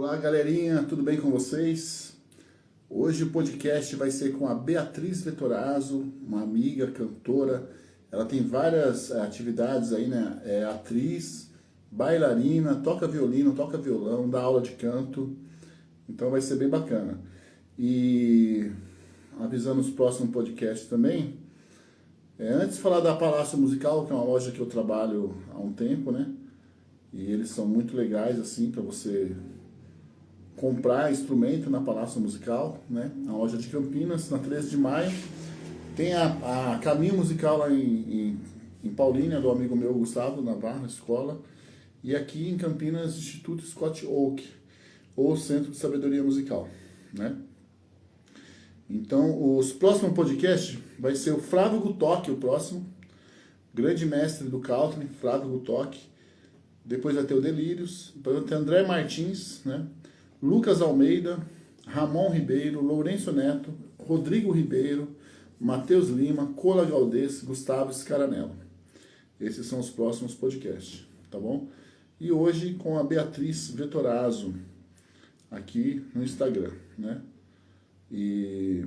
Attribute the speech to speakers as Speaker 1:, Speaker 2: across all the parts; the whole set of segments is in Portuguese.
Speaker 1: Olá, galerinha, tudo bem com vocês? Hoje o podcast vai ser com a Beatriz Vettorazzo, uma amiga, cantora. Ela tem várias atividades aí, né? É atriz, bailarina, toca violino, toca violão, dá aula de canto. Então vai ser bem bacana. E avisando os próximos podcasts também, antes de falar da Palácio Musical, que é uma loja que eu trabalho há um tempo, né? E eles são muito legais, assim, para você comprar instrumento na Palácio Musical, né? Na loja de Campinas, na 13 de maio. Tem a Caminho Musical lá em Paulínia, do amigo meu Gustavo Navarro, na escola. E aqui em Campinas, Instituto Scott Oak, ou Centro de Sabedoria Musical, né? Então, os próximos podcasts vai ser o Flávio Gutoc, o próximo, grande mestre do country, Flávio Gutoc. Depois vai ter o Delírios, depois vai ter André Martins, né? Lucas Almeida, Ramon Ribeiro, Lourenço Neto, Rodrigo Ribeiro, Matheus Lima, Cola Galdês, Gustavo Scaranello. Esses são os próximos podcasts, tá bom? E hoje com a Beatriz Vettorazzo, aqui no Instagram, né? E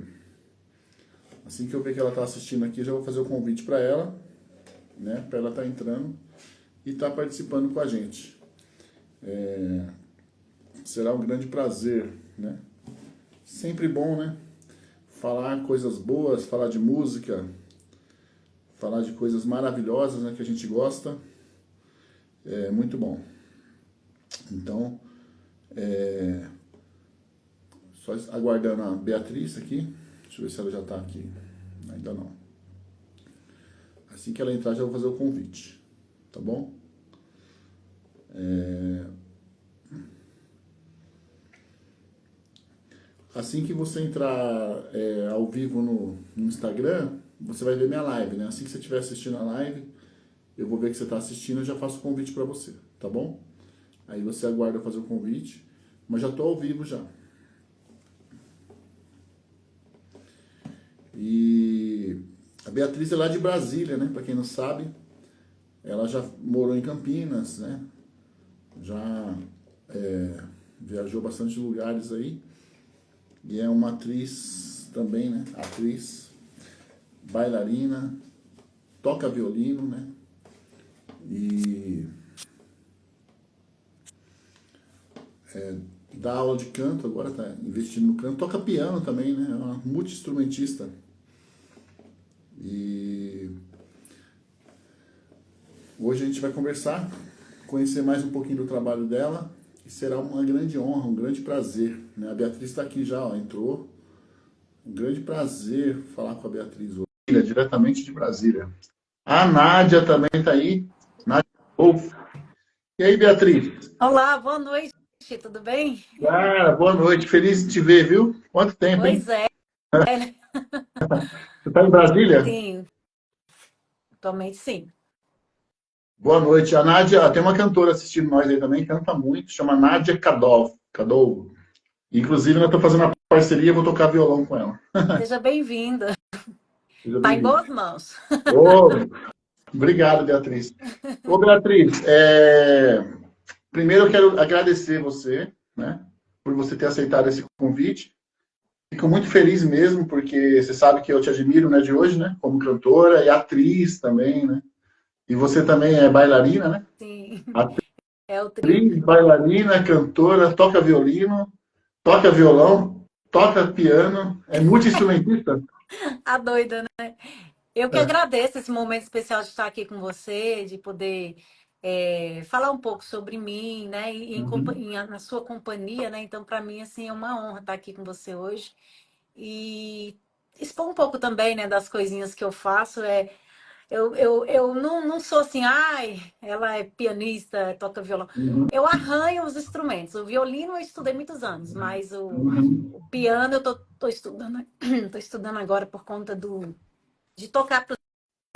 Speaker 1: assim que eu ver que ela está assistindo aqui, já vou fazer o convite para ela, né? Para ela estar entrando e estar participando com a gente. Será um grande prazer, né? Sempre bom, né? Falar coisas boas, falar de música, falar de coisas maravilhosas, né? Que a gente gosta. É muito bom. Então, só aguardando a Beatriz aqui. Deixa eu ver se ela já está aqui. Ainda não. Assim que ela entrar, já vou fazer o convite. Tá bom? Assim que você entrar ao vivo no Instagram, você vai ver minha live, né? Assim que você estiver assistindo a live, eu vou ver que você está assistindo e já faço o convite para você, tá bom? Aí você aguarda fazer o convite, mas já estou ao vivo já. E a Beatriz é lá de Brasília, né? Para quem não sabe, ela já morou em Campinas, né? Já viajou bastante lugares aí. E é uma atriz também, né? Atriz, bailarina, toca violino, né? E dá aula de canto, agora tá investindo no canto. Toca piano também, né? É uma multi-instrumentista. E hoje a gente vai conversar, conhecer mais um pouquinho do trabalho dela. E será uma grande honra, um grande prazer, né? A Beatriz está aqui já, ó, entrou. Um grande prazer falar com a Beatriz hoje, diretamente de Brasília. A Nádia também está aí. Nádia Wolf. E aí, Beatriz?
Speaker 2: Olá, boa noite, tudo bem?
Speaker 1: Cara, boa noite. Feliz de te ver, viu? Quanto tempo, hein?
Speaker 2: Pois é,
Speaker 1: Você está em Brasília?
Speaker 2: sim, atualmente sim.
Speaker 1: Boa noite. A Nádia, tem uma cantora assistindo nós aí também, canta muito, chama Nádia Kadov. Kadov. Inclusive, eu estou fazendo uma parceria, vou tocar violão com ela.
Speaker 2: Seja bem-vinda.
Speaker 1: Seja
Speaker 2: Tá em
Speaker 1: bem-vindo.
Speaker 2: boas mãos.
Speaker 1: Ô, obrigado, Beatriz. Ô, Beatriz, primeiro eu quero agradecer você, né, por você ter aceitado esse convite. Fico muito feliz mesmo, porque você sabe que eu te admiro, né, de hoje, né, como cantora e atriz também, né. E você também é bailarina, né?
Speaker 2: Sim, é o trio.
Speaker 1: Atriz, bailarina, cantora, toca violino, toca violão, toca piano, é multi-instrumentista.
Speaker 2: A doida, né? Eu que
Speaker 1: É.
Speaker 2: agradeço esse momento especial de estar aqui com você, de poder falar um pouco sobre mim, né? E
Speaker 1: Uhum.
Speaker 2: na sua companhia, né? Então, para mim, assim, é uma honra estar aqui com você hoje. E expor um pouco também, né, das coisinhas que eu faço. Eu não sou assim, ai, ela é pianista, toca violão.
Speaker 1: Uhum.
Speaker 2: Eu arranho os instrumentos. O violino eu estudei muitos anos, mas
Speaker 1: Uhum.
Speaker 2: o piano eu tô estudando, tô estudando agora por conta de tocar para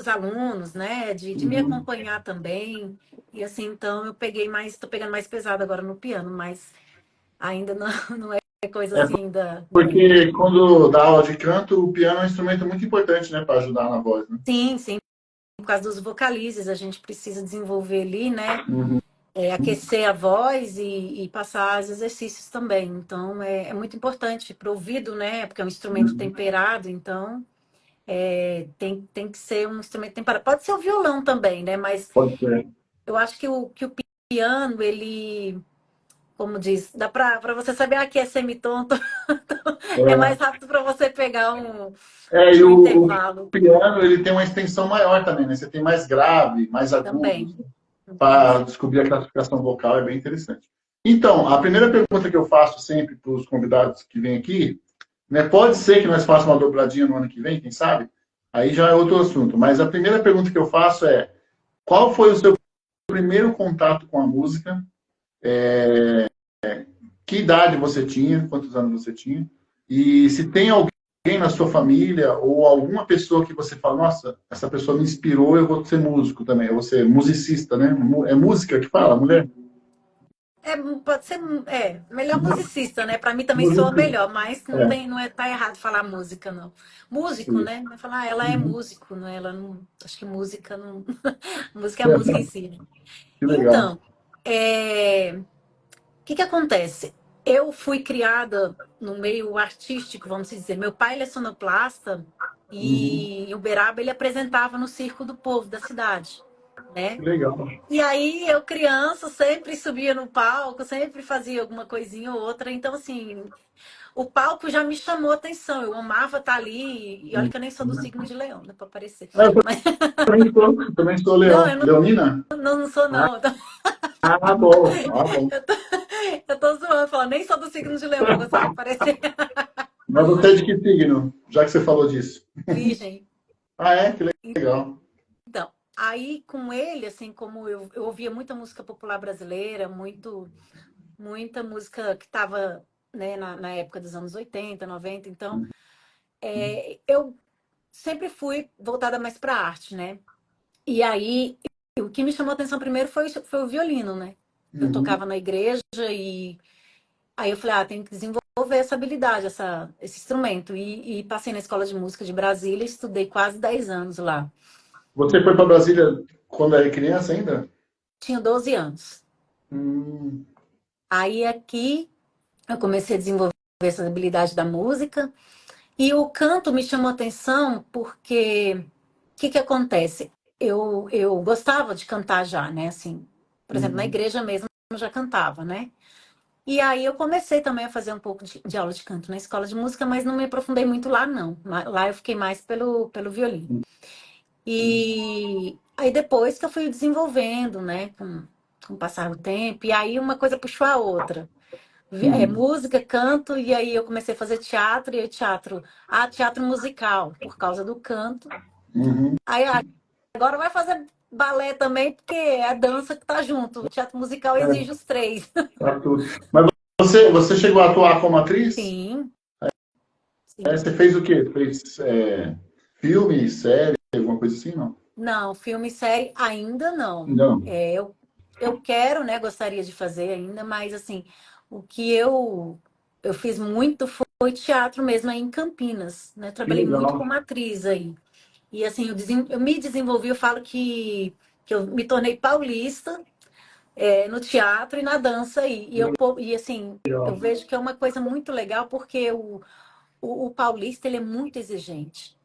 Speaker 2: os alunos, né? De me
Speaker 1: Uhum.
Speaker 2: acompanhar também. E assim, então eu tô pegando mais pesado agora no piano, mas ainda não, não é coisa
Speaker 1: É
Speaker 2: assim da vida.
Speaker 1: porque quando dá aula de canto, o piano é um instrumento muito importante, né, para ajudar na voz, né?
Speaker 2: Sim, sim, por causa dos vocalizes, a gente precisa desenvolver ali, né?
Speaker 1: Uhum.
Speaker 2: aquecer a voz e passar os exercícios também. Então, é muito importante para o ouvido, né? Porque é um instrumento temperado, então tem que ser um instrumento temperado. Pode ser o violão também, né? Mas
Speaker 1: Pode ser.
Speaker 2: eu acho que o piano, ele, como diz, dá para você saber que é semitonto, é mais rápido para você pegar
Speaker 1: E
Speaker 2: um
Speaker 1: o
Speaker 2: intervalo
Speaker 1: piano, ele tem uma extensão maior também, né? Você tem mais grave, mais agudo,
Speaker 2: também.
Speaker 1: para
Speaker 2: Isso.
Speaker 1: descobrir a classificação vocal, é bem interessante. Então, a primeira pergunta que eu faço sempre para os convidados que vêm aqui, né, pode ser que nós façamos uma dobradinha no ano que vem, quem sabe? Aí já é outro assunto. Mas a primeira pergunta que eu faço é: qual foi o seu primeiro contato com a música? Que idade você tinha? Quantos anos você tinha? E se tem alguém na sua família ou alguma pessoa que você fala, nossa, essa pessoa me inspirou, eu vou ser músico também, eu vou ser musicista, né? É música que fala, mulher?
Speaker 2: Pode ser, melhor musicista, né? Para mim também soa
Speaker 1: Música.
Speaker 2: melhor, mas
Speaker 1: É,
Speaker 2: tá errado falar música, não. Músico,
Speaker 1: isso.
Speaker 2: né? Vai falar, ela é
Speaker 1: Uhum.
Speaker 2: músico, né? Ela não, acho que música não, música é a música em si, né?
Speaker 1: Que legal.
Speaker 2: Então, o que acontece? Eu fui criada no meio artístico, vamos dizer. Meu pai, ele é sonoplasta
Speaker 1: Uhum.
Speaker 2: e em Uberaba ele apresentava no Circo do Povo da cidade,
Speaker 1: Que
Speaker 2: né?
Speaker 1: legal.
Speaker 2: E aí, eu, criança, sempre subia no palco, sempre fazia alguma coisinha ou outra. Então, assim, o palco já me chamou a atenção. Eu amava estar ali. E olha que eu nem sou do signo de leão, né, para aparecer.
Speaker 1: Eu
Speaker 2: Mas,
Speaker 1: também sou
Speaker 2: não,
Speaker 1: leão. Leonina?
Speaker 2: não sou, não.
Speaker 1: Ah, bom. Ah, bom.
Speaker 2: Eu tô, eu tô zoando, falando, nem sou do signo de leão para você não parecer
Speaker 1: Mas você é de que signo? Já que você falou disso.
Speaker 2: virgem.
Speaker 1: Ah, é? Que legal.
Speaker 2: Então, aí com ele, assim, como eu ouvia muita música popular brasileira, muita música que estava, né, na época dos anos 80, 90, então eu sempre fui voltada mais para arte, né? E aí, o que me chamou a atenção primeiro foi o violino, né? Eu
Speaker 1: Uhum.
Speaker 2: tocava na igreja e aí eu falei, tem que desenvolver essa habilidade, esse instrumento. E passei na Escola de Música de Brasília, estudei quase 10 anos lá.
Speaker 1: Você foi para Brasília quando era criança ainda?
Speaker 2: Tinha 12 anos.
Speaker 1: Hum.
Speaker 2: Aí aqui eu comecei a desenvolver essa habilidade da música e o canto me chamou a atenção porque o que acontece? Eu gostava de cantar já, né? Assim, por exemplo, na
Speaker 1: Uhum.
Speaker 2: igreja mesmo eu já cantava, né? E aí eu comecei também a fazer um pouco de aula de canto na escola de música, mas não me aprofundei muito lá, não. Lá eu fiquei mais pelo violino. E aí depois que eu fui desenvolvendo, né, com o passar do tempo, e aí uma coisa puxou a outra.
Speaker 1: Uhum.
Speaker 2: Música, canto, e aí eu comecei a fazer teatro, e aí teatro musical, por causa do canto.
Speaker 1: Uhum.
Speaker 2: Aí agora vai fazer balé também, porque é a dança que tá junto. O teatro musical exige os três.
Speaker 1: Tá tudo. Mas você chegou a atuar como atriz?
Speaker 2: Sim, sim.
Speaker 1: Você fez o quê? Fez filme, série, alguma coisa assim, não?
Speaker 2: Não, filme e série ainda não.
Speaker 1: Não.
Speaker 2: Eu quero, né? Gostaria de fazer ainda, mas assim, o que eu fiz muito foi teatro mesmo aí em Campinas, né?
Speaker 1: Que
Speaker 2: Trabalhei muito
Speaker 1: legal.
Speaker 2: como atriz aí. E assim, eu me desenvolvi, eu falo que eu me tornei paulista no teatro e na dança aí. E assim, eu
Speaker 1: Legal.
Speaker 2: vejo que é uma coisa muito legal porque o paulista ele é muito exigente.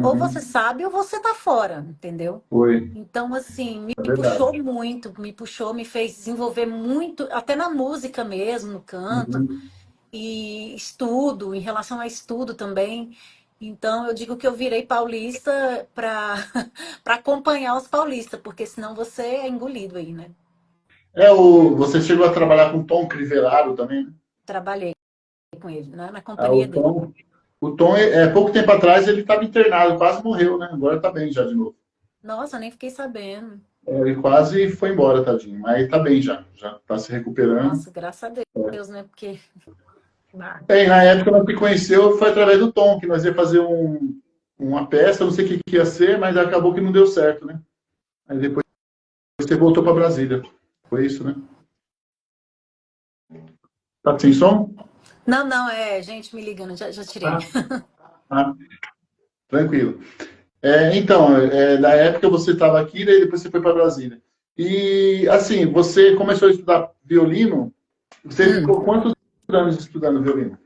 Speaker 2: Ou você
Speaker 1: Uhum.
Speaker 2: sabe ou você tá fora, entendeu?
Speaker 1: Foi.
Speaker 2: Então, assim,
Speaker 1: É
Speaker 2: me puxou
Speaker 1: verdade.
Speaker 2: muito, me puxou, me fez desenvolver muito, até na música mesmo, no canto,
Speaker 1: Uhum.
Speaker 2: e estudo, em relação a estudo também. Então, eu digo que eu virei paulista para para acompanhar os paulistas, porque senão você é engolido aí, né?
Speaker 1: Você chegou a trabalhar com Tom Crivellaro também, né?
Speaker 2: Trabalhei com ele, né? Na
Speaker 1: Ah,
Speaker 2: companhia dele.
Speaker 1: O Tom pouco tempo atrás ele estava internado, quase morreu, né? Agora está bem já de novo.
Speaker 2: Nossa, eu nem fiquei sabendo.
Speaker 1: Ele quase foi embora, tadinho, mas está bem já está se recuperando.
Speaker 2: Nossa, graças a Deus, né? Porque.
Speaker 1: E na época que nós se conheceu foi através do Tom, que nós ia fazer uma peça, não sei o que ia ser, mas acabou que não deu certo, né? Aí depois você voltou para Brasília. Foi isso, né? Tá sem som?
Speaker 2: Não, não, é gente me ligando, já tirei.
Speaker 1: Ah, ah, tranquilo. Então, na época você estava aqui, daí depois você foi para Brasília. E, assim, você começou a estudar violino, você
Speaker 2: Hum.
Speaker 1: ficou quantos anos estudando violino?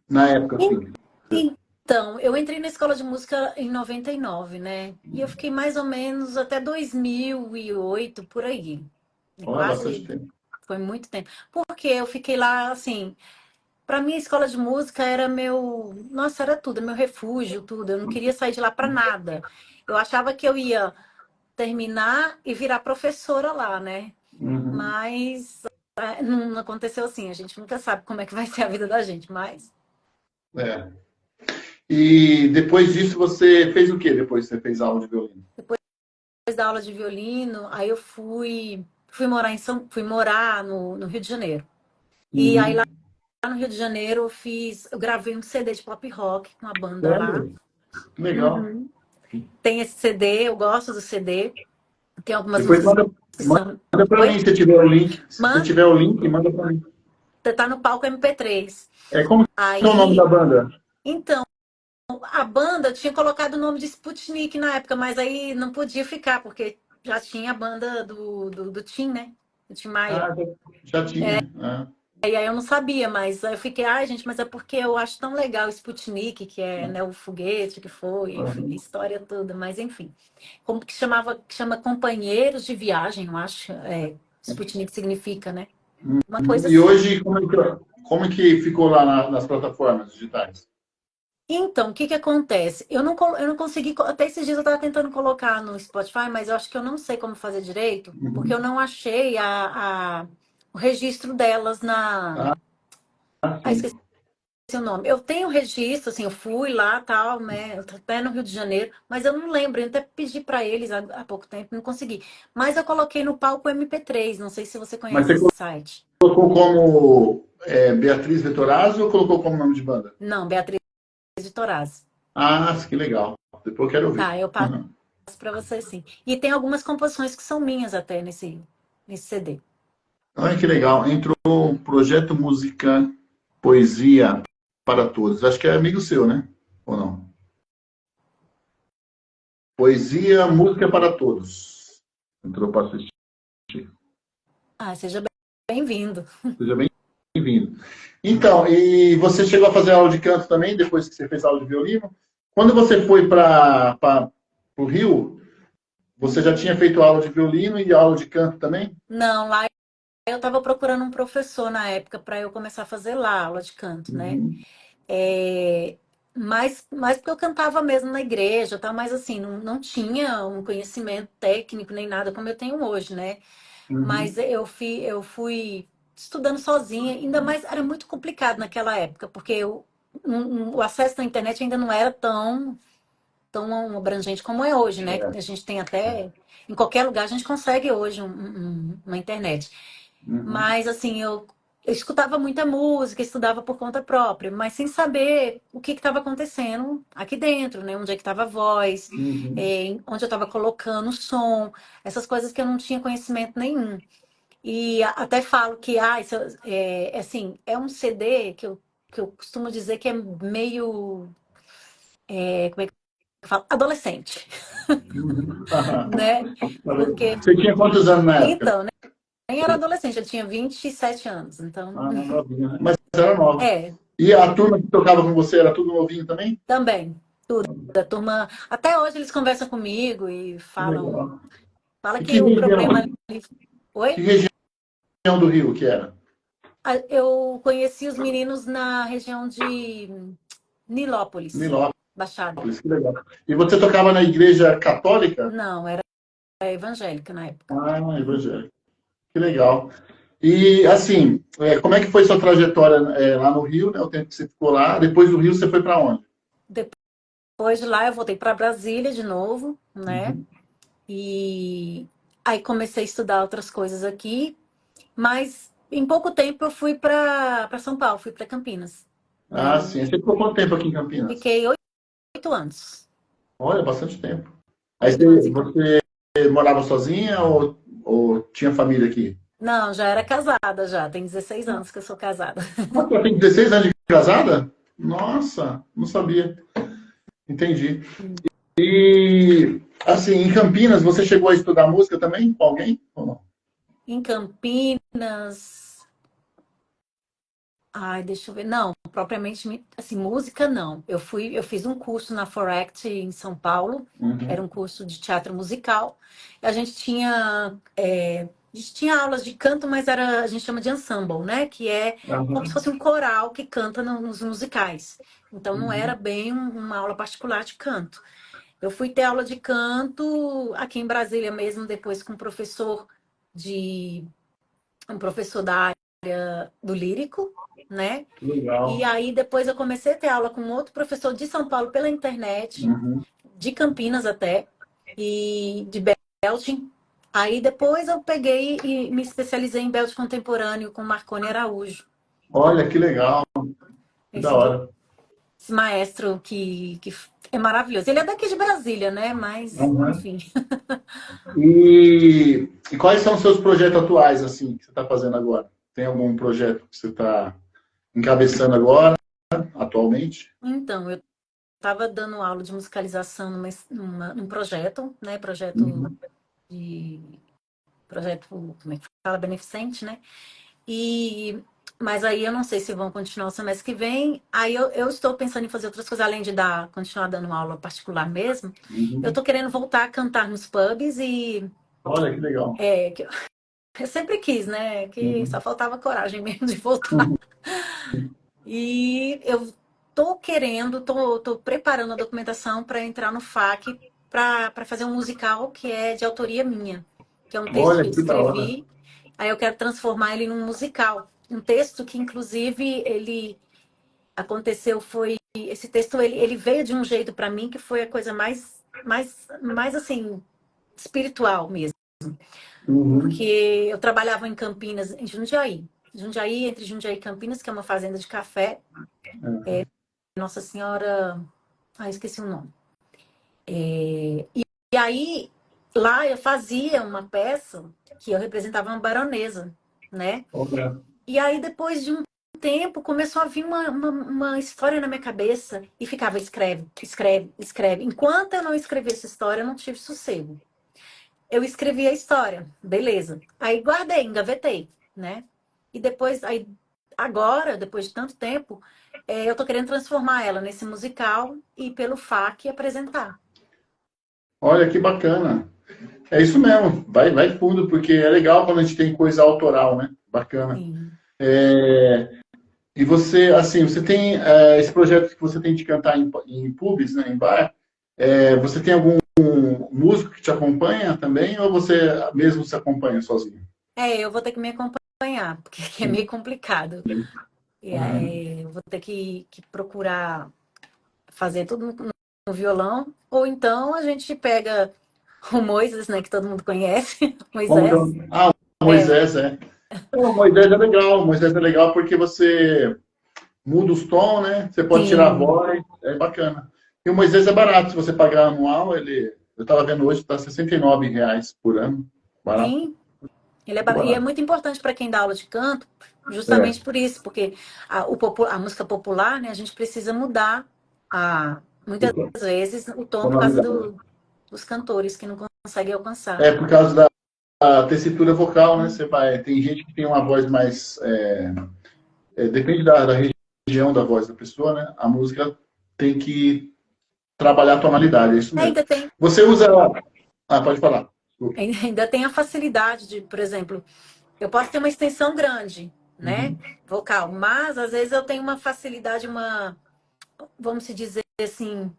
Speaker 1: Na época, assim.
Speaker 2: Então, eu entrei na escola de música em 99, né? E eu fiquei mais ou menos até 2008, por aí. E
Speaker 1: Olha, bastante
Speaker 2: quase,
Speaker 1: tempo.
Speaker 2: foi muito tempo. Porque eu fiquei lá, assim, para mim a escola de música era meu, nossa, era tudo, meu refúgio, tudo. Eu não queria sair de lá para nada. Eu achava que eu ia terminar e virar professora lá, né?
Speaker 1: Uhum.
Speaker 2: Mas não aconteceu assim. A gente nunca sabe como é que vai ser a vida da gente, mas
Speaker 1: É. E depois disso, você fez o quê depois que você fez aula de violino?
Speaker 2: depois da aula de violino, aí eu fui morar fui morar no Rio de Janeiro. E aí lá
Speaker 1: Uhum.
Speaker 2: no Rio de Janeiro eu gravei um CD de pop rock com a banda lá.
Speaker 1: Sério? Que legal.
Speaker 2: Uhum. Tem esse CD, eu gosto do CD. Tem algumas
Speaker 1: Depois
Speaker 2: músicas
Speaker 1: manda,
Speaker 2: que são.
Speaker 1: manda para mim
Speaker 2: Oi?
Speaker 1: se tiver o link. Se você
Speaker 2: Manda,
Speaker 1: tiver o link, manda para mim.
Speaker 2: tá no palco MP3.
Speaker 1: É como é o nome da
Speaker 2: Aí,
Speaker 1: banda?
Speaker 2: então, a banda tinha colocado o nome de Sputnik na época, mas aí não podia ficar, porque já tinha a banda do Tim, né? Do Tim Maia.
Speaker 1: Ah, já tinha. Ah,
Speaker 2: E aí eu não sabia, mas aí eu fiquei, ai, gente, mas é porque eu acho tão legal o Sputnik, que é, né, o foguete que foi, enfim, a
Speaker 1: uhum.
Speaker 2: história toda, mas enfim. Como que chama companheiros de viagem, eu acho. É, Sputnik significa, né? Uma coisa
Speaker 1: E
Speaker 2: assim.
Speaker 1: hoje, como é que ficou lá nas plataformas digitais?
Speaker 2: Então, o que que acontece? Eu não consegui, até esses dias eu estava tentando colocar no Spotify, mas eu acho que eu não sei como fazer direito, porque eu
Speaker 1: Uhum.
Speaker 2: não achei o registro delas na.
Speaker 1: Ah,
Speaker 2: Ah,
Speaker 1: sim.
Speaker 2: esqueci o nome. Eu tenho registro, assim, eu fui lá, tal, né? Eu tô até no Rio de Janeiro, mas eu não lembro. Eu até pedi para eles há pouco tempo, não consegui. Mas eu coloquei no palco MP3. Não sei se você
Speaker 1: Mas
Speaker 2: conhece
Speaker 1: você
Speaker 2: esse site.
Speaker 1: colocou como Beatriz Vetorazzo ou colocou como nome de banda?
Speaker 2: Não, Beatriz de Torazzi.
Speaker 1: Ah, que legal. Depois eu quero ouvir.
Speaker 2: Tá, eu passo
Speaker 1: Uhum.
Speaker 2: para você sim. E tem algumas composições que são minhas até nesse CD.
Speaker 1: Olha que legal. Entrou um projeto Música Poesia para Todos. Acho que é amigo seu, né? Ou não? Poesia, música para todos. Entrou para assistir.
Speaker 2: Ah, seja bem-vindo.
Speaker 1: Seja bem-vindo. Então, e você chegou a fazer aula de canto também, depois que você fez aula de violino? Quando você foi para o Rio, você já tinha feito aula de violino e aula de canto também?
Speaker 2: Não, lá eu estava procurando um professor na época para eu começar a fazer lá aula de canto, né?
Speaker 1: Uhum,
Speaker 2: É, mas porque eu cantava mesmo na igreja, tá? Mas assim, não tinha um conhecimento técnico nem nada como eu tenho hoje, né? Mas
Speaker 1: uhum.
Speaker 2: eu fui estudando sozinha, ainda mais era muito complicado naquela época, porque o acesso à internet ainda não era tão abrangente como é hoje, né?
Speaker 1: É,
Speaker 2: A gente tem até, em qualquer lugar a gente consegue hoje uma internet.
Speaker 1: uhum,
Speaker 2: Mas assim, eu escutava muita música, estudava por conta própria, mas sem saber o que estava acontecendo aqui dentro, né? Onde é que estava a voz,
Speaker 1: uhum.
Speaker 2: onde eu estava colocando o som, essas coisas que eu não tinha conhecimento nenhum. E até falo que assim, é um CD que eu costumo dizer que é meio, como é que eu falo? Adolescente,
Speaker 1: Uhum.
Speaker 2: né? Porque,
Speaker 1: Você tinha quantos anos na época?
Speaker 2: então, né? Nem era adolescente, eu tinha 27 anos, então,
Speaker 1: Ah, novinha, né? Mas era nova.
Speaker 2: é.
Speaker 1: E a turma que tocava com você era tudo novinho também?
Speaker 2: Também, tudo. A turma, até hoje eles conversam comigo e
Speaker 1: Que
Speaker 2: falam,
Speaker 1: legal.
Speaker 2: fala
Speaker 1: E
Speaker 2: que o problema ali,
Speaker 1: que
Speaker 2: oi?
Speaker 1: região do Rio que era?
Speaker 2: Eu conheci os meninos na região de Nilópolis,
Speaker 1: Nilópolis,
Speaker 2: Baixada.
Speaker 1: que legal. E você tocava na igreja católica?
Speaker 2: Não, era evangélica na época.
Speaker 1: Ah, evangélica. Que legal. E, assim, como é que foi sua trajetória lá no Rio, né? O tempo que você ficou lá. Depois do Rio, você foi para onde?
Speaker 2: Depois de lá eu voltei para Brasília de novo, né?
Speaker 1: Uhum.
Speaker 2: E aí comecei a estudar outras coisas aqui, mas em pouco tempo eu fui para São Paulo, fui para Campinas, né?
Speaker 1: Ah, sim. Você ficou quanto tempo aqui em Campinas?
Speaker 2: Fiquei 8 anos.
Speaker 1: Olha, bastante tempo. Aí
Speaker 2: 8 anos em Campinas.
Speaker 1: você morava sozinha ou tinha família aqui?
Speaker 2: Não, já era casada já. Tem 16 anos que eu sou casada.
Speaker 1: Ah, você tem 16 anos de casada? Nossa, não sabia. Entendi. Assim, em Campinas, você chegou a estudar música também com alguém? Ou não?
Speaker 2: Em Campinas. Ai, deixa eu ver. Não, propriamente, assim, música não. Eu fiz um curso na Foract em São Paulo. Era
Speaker 1: Uhum.
Speaker 2: um curso de teatro musical. A gente tinha aulas de canto, mas a gente chama de ensemble, né? Que é como se
Speaker 1: Aham.
Speaker 2: fosse um coral que canta nos musicais. Então não era
Speaker 1: Uhum.
Speaker 2: bem uma aula particular de canto. Eu fui ter aula de canto aqui em Brasília mesmo, depois com de um professor da área do lírico, né?
Speaker 1: Que legal.
Speaker 2: E aí depois eu comecei a ter aula com outro professor de São Paulo pela internet,
Speaker 1: Uhum.
Speaker 2: de Campinas até, e de Belting. Aí depois eu peguei e me especializei em Belting contemporâneo com Marcone Araújo.
Speaker 1: Olha, que legal, que da
Speaker 2: Esse,
Speaker 1: hora.
Speaker 2: esse maestro que é maravilhoso. Ele é daqui de Brasília, né? Mas,
Speaker 1: Uhum.
Speaker 2: enfim.
Speaker 1: E quais são os seus projetos atuais, assim, que você está fazendo agora? Tem algum projeto que você está encabeçando agora, atualmente?
Speaker 2: Então, eu estava dando aula de musicalização num projeto, né?
Speaker 1: Uhum.
Speaker 2: De projeto, como é que fala, beneficente, né? E mas aí eu não sei se vão continuar o semestre que vem. Aí eu estou pensando em fazer outras coisas, além de continuar dando aula particular mesmo. Eu
Speaker 1: Uhum.
Speaker 2: estou querendo voltar a cantar nos pubs e
Speaker 1: Olha, que legal.
Speaker 2: que eu sempre quis, né? Que só
Speaker 1: Uhum.
Speaker 2: faltava coragem mesmo de voltar.
Speaker 1: Uhum.
Speaker 2: E eu tô preparando a documentação para entrar no FAC para fazer um musical que é de autoria minha, que é um texto que
Speaker 1: Olha,
Speaker 2: eu
Speaker 1: que da hora.
Speaker 2: escrevi. Aí eu quero transformar ele num musical. Um texto que, inclusive, ele aconteceu, foi. Esse texto ele veio de um jeito para mim que foi a coisa mais assim, espiritual mesmo. Porque
Speaker 1: Uhum.
Speaker 2: eu trabalhava em Campinas, em Jundiaí. Jundiaí, entre Jundiaí e Campinas, que é uma fazenda de café. Nossa Senhora. Ah, esqueci o nome. E aí, lá eu fazia uma peça que eu representava uma baronesa, né?
Speaker 1: Olha.
Speaker 2: E aí, depois de um tempo, começou a vir uma história na minha cabeça e ficava, escreve, escreve, escreve. Enquanto eu não escrevi essa história, eu não tive sossego. Eu escrevi a história, beleza. Aí guardei, engavetei, né? E depois, aí, agora, depois de tanto tempo, eu tô querendo transformar ela nesse musical e pelo FAC apresentar.
Speaker 1: Olha, que bacana. É isso mesmo. Vai fundo, porque é legal quando a gente tem coisa autoral, né? Bacana.
Speaker 2: Sim.
Speaker 1: E você, assim, você tem esse projeto que você tem de cantar em pubs, né, em bar. Você tem algum músico que te acompanha também, ou você mesmo se acompanha sozinho?
Speaker 2: Eu vou ter que me acompanhar, porque é meio complicado. E
Speaker 1: Uhum.
Speaker 2: aí, eu vou ter que procurar fazer tudo no violão, ou então a gente pega o Moisés, né, que todo mundo conhece,
Speaker 1: Ou
Speaker 2: Moisés.
Speaker 1: então, o
Speaker 2: É,
Speaker 1: Moisés, é. O Moisés é legal, o Moisés é legal porque você muda os tons, né? Você pode tirar a
Speaker 2: sim,
Speaker 1: voz, é bacana. E o Moisés é barato, se você pagar anual, eu estava vendo hoje, está R$ 69 por ano. Barato,
Speaker 2: sim. Ele é
Speaker 1: muito
Speaker 2: e é
Speaker 1: barato.
Speaker 2: muito importante para quem dá aula de canto,
Speaker 1: É,
Speaker 2: justamente por isso, porque a música popular, né, a gente precisa mudar muitas vezes o tom por causa
Speaker 1: tonalidade.
Speaker 2: dos cantores que não conseguem alcançar.
Speaker 1: É por causa da tessitura vocal, né? Tem gente que tem uma voz mais. Depende da região da voz da pessoa, né? A música tem que trabalhar a tonalidade, é isso mesmo.
Speaker 2: Ainda tem,
Speaker 1: Você usa. Ah, pode falar. Desculpa.
Speaker 2: ainda tem a facilidade de, por exemplo, eu posso ter uma extensão grande, né,
Speaker 1: Uhum,
Speaker 2: vocal, mas às vezes eu tenho uma facilidade, vamos se dizer assim,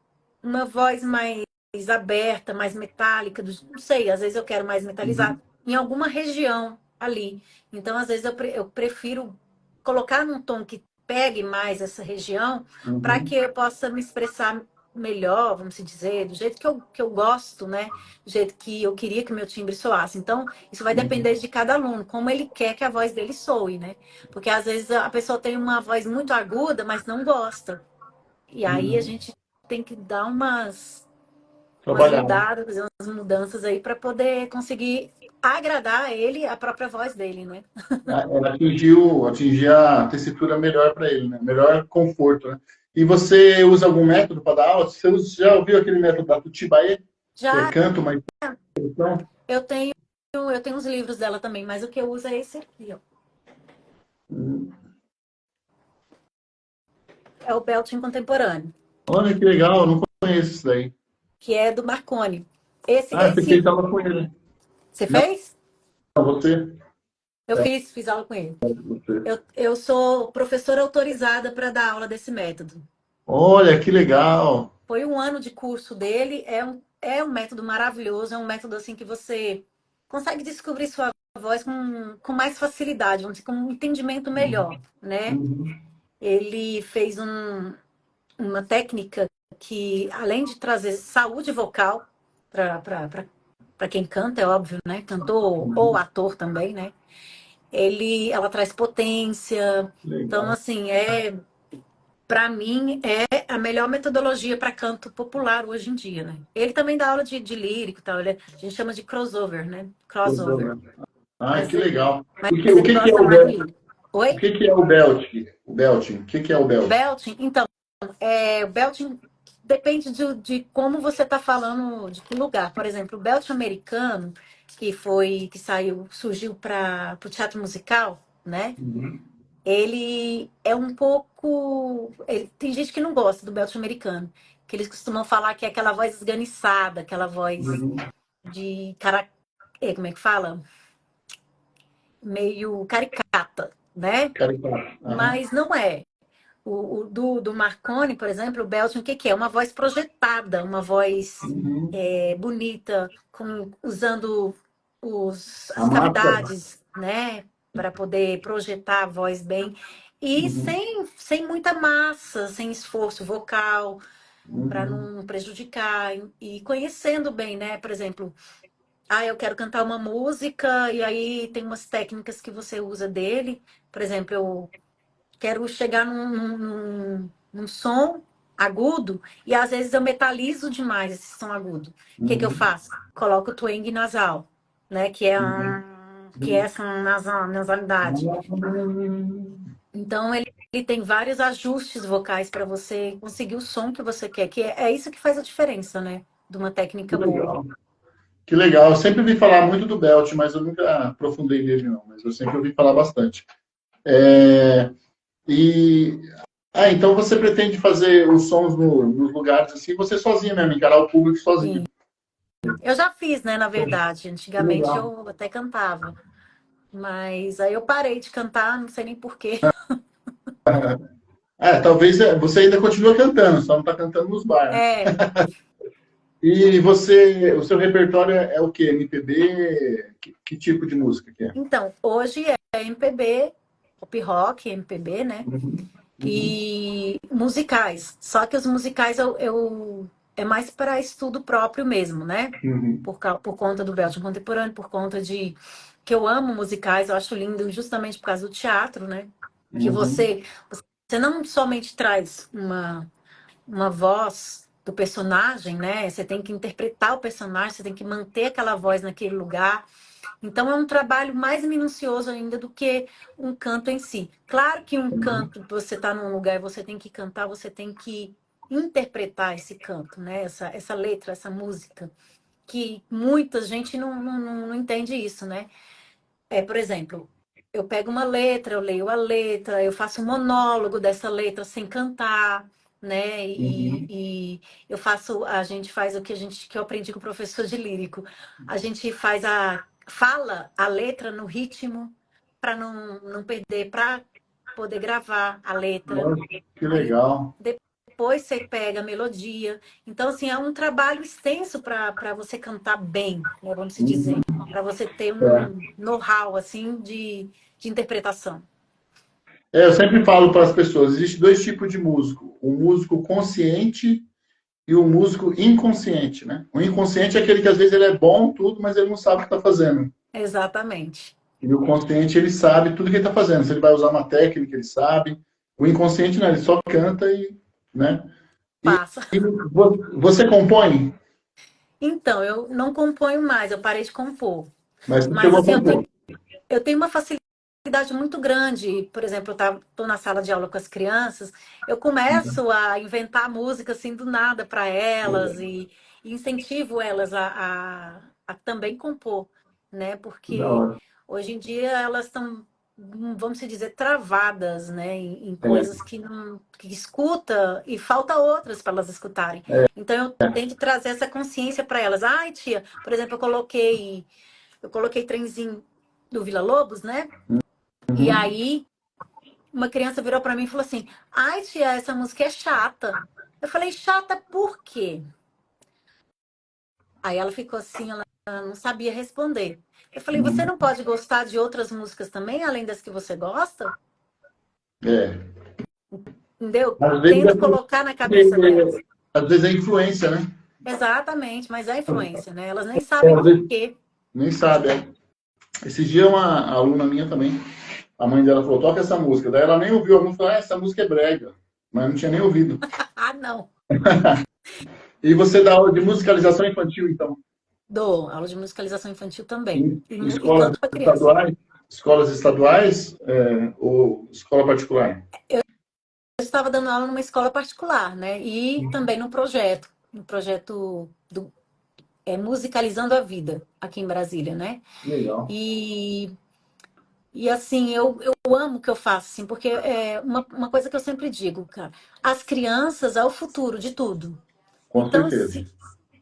Speaker 2: uma voz mais aberta, mais metálica, não sei, às vezes eu quero mais
Speaker 1: uhum,
Speaker 2: metalizado em alguma região ali. Então, às vezes eu prefiro colocar num tom que pegue mais essa região para
Speaker 1: uhum,
Speaker 2: que eu possa me expressar melhor, vamos se dizer, do jeito que eu gosto, né? Do jeito que eu queria que meu timbre soasse. Então, isso vai depender
Speaker 1: uhum,
Speaker 2: de cada aluno, como ele quer que a voz dele soe, né? Porque às vezes a pessoa tem uma voz muito aguda, mas não gosta. E aí a
Speaker 1: uhum.
Speaker 2: gente tem que dar umas
Speaker 1: Trabalhar, né?
Speaker 2: mudadas, fazer umas mudanças aí para poder conseguir agradar a ele, a própria voz dele, né?
Speaker 1: Atingir a tessitura melhor para ele, né? Melhor conforto, né? E você usa algum método para dar aula? Já ouviu aquele método da Tutibaê? Você
Speaker 2: Já
Speaker 1: canta uma introdução?
Speaker 2: eu tenho, eu tenho uns livros dela também, mas o que eu uso é esse aqui, ó.
Speaker 1: Hum.
Speaker 2: É o Belting Contemporâneo,
Speaker 1: Olha que legal, eu não conheço isso daí.
Speaker 2: que é do Marconi. Esse,
Speaker 1: Ah, eu pensei que
Speaker 2: esse,
Speaker 1: estava com ele.
Speaker 2: você
Speaker 1: Não,
Speaker 2: fez?
Speaker 1: você?
Speaker 2: Eu fiz aula com ele.
Speaker 1: Você.
Speaker 2: Eu sou professora autorizada para dar aula desse método.
Speaker 1: Olha que legal.
Speaker 2: Foi um ano de curso dele, é um método maravilhoso, é um método assim que você consegue descobrir sua voz com mais facilidade, vamos dizer, com um entendimento melhor, né?
Speaker 1: Uhum.
Speaker 2: Ele fez uma técnica que, além de trazer saúde vocal para quem canta, é óbvio, né? Cantor ou ator também, né? Ela traz potência. Então,
Speaker 1: Legal.
Speaker 2: assim, para mim, é a melhor metodologia para canto popular hoje em dia, né? Ele também dá aula de lírico e tal, a gente chama de crossover, né? Crossover.
Speaker 1: Ah,
Speaker 2: Mas,
Speaker 1: que legal.
Speaker 2: mas
Speaker 1: O
Speaker 2: ele
Speaker 1: que que é
Speaker 2: gosta
Speaker 1: o
Speaker 2: mais de lírico.
Speaker 1: o
Speaker 2: Oi?
Speaker 1: que que é o belting? O belting. O que que é o belting?
Speaker 2: Belting? Então, o belting depende de como você está falando, de que lugar. Por exemplo, o belting americano, surgiu para o teatro musical, né?
Speaker 1: Uhum.
Speaker 2: Ele é um pouco. Tem gente que não gosta do belting americano, que eles costumam falar que é aquela voz esganiçada, aquela voz
Speaker 1: Uhum.
Speaker 2: de cara. Como é que fala? Meio caricata, né?
Speaker 1: Caricato. Aham.
Speaker 2: Mas não é. Do Marconi, por exemplo, o Belting, o que que é? Uma voz projetada, uma voz
Speaker 1: Uhum.
Speaker 2: bonita, usando
Speaker 1: A
Speaker 2: as
Speaker 1: massa.
Speaker 2: cavidades, né? Para poder projetar a voz bem. E
Speaker 1: Uhum.
Speaker 2: sem muita massa, sem esforço vocal, para
Speaker 1: Uhum.
Speaker 2: não prejudicar. E conhecendo bem, né? Por exemplo, eu quero cantar uma música, e aí tem umas técnicas que você usa dele. Por exemplo, eu quero chegar num som agudo e às vezes eu metalizo demais esse som agudo. O que que eu
Speaker 1: Uhum.
Speaker 2: faço? Coloco o twang nasal, né?
Speaker 1: Uhum.
Speaker 2: Que é essa nasalidade.
Speaker 1: Uhum.
Speaker 2: Então ele tem vários ajustes vocais para você conseguir o som que você quer, que é isso que faz a diferença, né? De uma
Speaker 1: Que
Speaker 2: técnica boa.
Speaker 1: legal. Que legal. Eu sempre ouvi falar muito do Belt, mas eu nunca aprofundei nele, não. Mas eu sempre ouvi falar bastante. É, e então você pretende fazer os sons nos lugares assim, você sozinha mesmo, encarar o público sozinha.
Speaker 2: Sim. Eu já fiz, né, na verdade.
Speaker 1: Que
Speaker 2: Antigamente
Speaker 1: legal.
Speaker 2: eu até cantava, mas aí eu parei de cantar, não sei nem por quê.
Speaker 1: Talvez você ainda continua cantando, só não está cantando nos bares.
Speaker 2: É,
Speaker 1: E você, o seu repertório é o quê? MPB? Que tipo de música que é?
Speaker 2: então, hoje é MPB, pop rock, MPB, né?
Speaker 1: Uhum. Uhum.
Speaker 2: E musicais. Só que os musicais é mais para estudo próprio mesmo, né?
Speaker 1: Uhum.
Speaker 2: Por conta do Belgian Contemporâneo, por conta de que eu amo musicais, eu acho lindo justamente por causa do teatro, né? Que
Speaker 1: Uhum.
Speaker 2: você não somente traz uma voz do personagem, né? Você tem que interpretar o personagem, você tem que manter aquela voz naquele lugar. Então é um trabalho mais minucioso ainda do que um canto em si. Claro que um canto, você está num lugar e você tem que cantar, você tem que interpretar esse canto, né? Essa letra, essa música, que muita gente não entende isso, né? Por exemplo, eu pego uma letra, eu leio a letra, eu faço um monólogo dessa letra sem cantar, né?
Speaker 1: Uhum.
Speaker 2: A gente faz que eu aprendi com o professor de lírico. A gente fala a letra no ritmo para não perder, para poder gravar a letra.
Speaker 1: Nossa, que
Speaker 2: Aí
Speaker 1: legal.
Speaker 2: depois você pega a melodia. Então, assim, é um trabalho extenso para você cantar bem, né, vamos se dizer.
Speaker 1: Uhum.
Speaker 2: Para você ter
Speaker 1: É.
Speaker 2: um know-how, assim, de interpretação.
Speaker 1: Eu sempre falo para as pessoas, existe dois tipos de músico, o músico consciente e o músico inconsciente, né? O inconsciente é aquele que às vezes ele é bom tudo, mas ele não sabe o que está fazendo.
Speaker 2: Exatamente.
Speaker 1: E o consciente ele sabe tudo que ele está fazendo. Se ele vai usar uma técnica, ele sabe. O inconsciente não, ele só canta e, né?
Speaker 2: Passa.
Speaker 1: E você compõe,
Speaker 2: Então, eu não componho mais, eu parei de compor.
Speaker 1: mas você
Speaker 2: Mas,
Speaker 1: chegou a
Speaker 2: assim,
Speaker 1: compor.
Speaker 2: eu tenho uma facilidade facilidade muito grande. Por exemplo, eu estou na sala de aula com as crianças, eu começo a inventar música assim do nada para elas e incentivo elas a também compor, né?
Speaker 1: Da
Speaker 2: Porque
Speaker 1: hora.
Speaker 2: hoje em dia elas estão, vamos se dizer, travadas, né? Em
Speaker 1: É,
Speaker 2: coisas que não que escuta e falta outras para elas escutarem. Então eu tento trazer essa consciência para elas. Ai, tia, por exemplo, eu coloquei trenzinho do Vila Lobos, né? E
Speaker 1: uhum.
Speaker 2: aí, uma criança virou pra mim e falou assim: Ai, tia, essa música é chata. Eu falei: Chata por quê? Aí ela ficou assim, ela não sabia responder. Eu falei: Você
Speaker 1: Uhum.
Speaker 2: não pode gostar de outras músicas também, além das que você gosta?
Speaker 1: É.
Speaker 2: Entendeu?
Speaker 1: Às vezes
Speaker 2: Tento colocar na cabeça delas.
Speaker 1: às vezes é influência, né?
Speaker 2: Exatamente, mas é influência, né? Elas nem sabem
Speaker 1: Às
Speaker 2: por
Speaker 1: vezes
Speaker 2: quê.
Speaker 1: nem sabe. É. Esse dia uma aluna minha também, a mãe dela falou, toca essa música. Daí ela nem ouviu a música, falou, essa música é brega. Mas não tinha nem ouvido.
Speaker 2: Ah, não.
Speaker 1: E você dá aula de musicalização infantil, então,
Speaker 2: Dou aula de musicalização infantil também.
Speaker 1: em
Speaker 2: E
Speaker 1: escolas
Speaker 2: canto para criança.
Speaker 1: estaduais, escolas estaduais, ou escola particular?
Speaker 2: Eu estava dando aula numa escola particular, né? E também no projeto do Musicalizando a Vida, aqui em Brasília, né?
Speaker 1: Legal,
Speaker 2: E, e assim, eu amo o que eu faço, assim, porque é uma coisa que eu sempre digo, cara, as crianças é o futuro de tudo.
Speaker 1: com
Speaker 2: Então,
Speaker 1: certeza.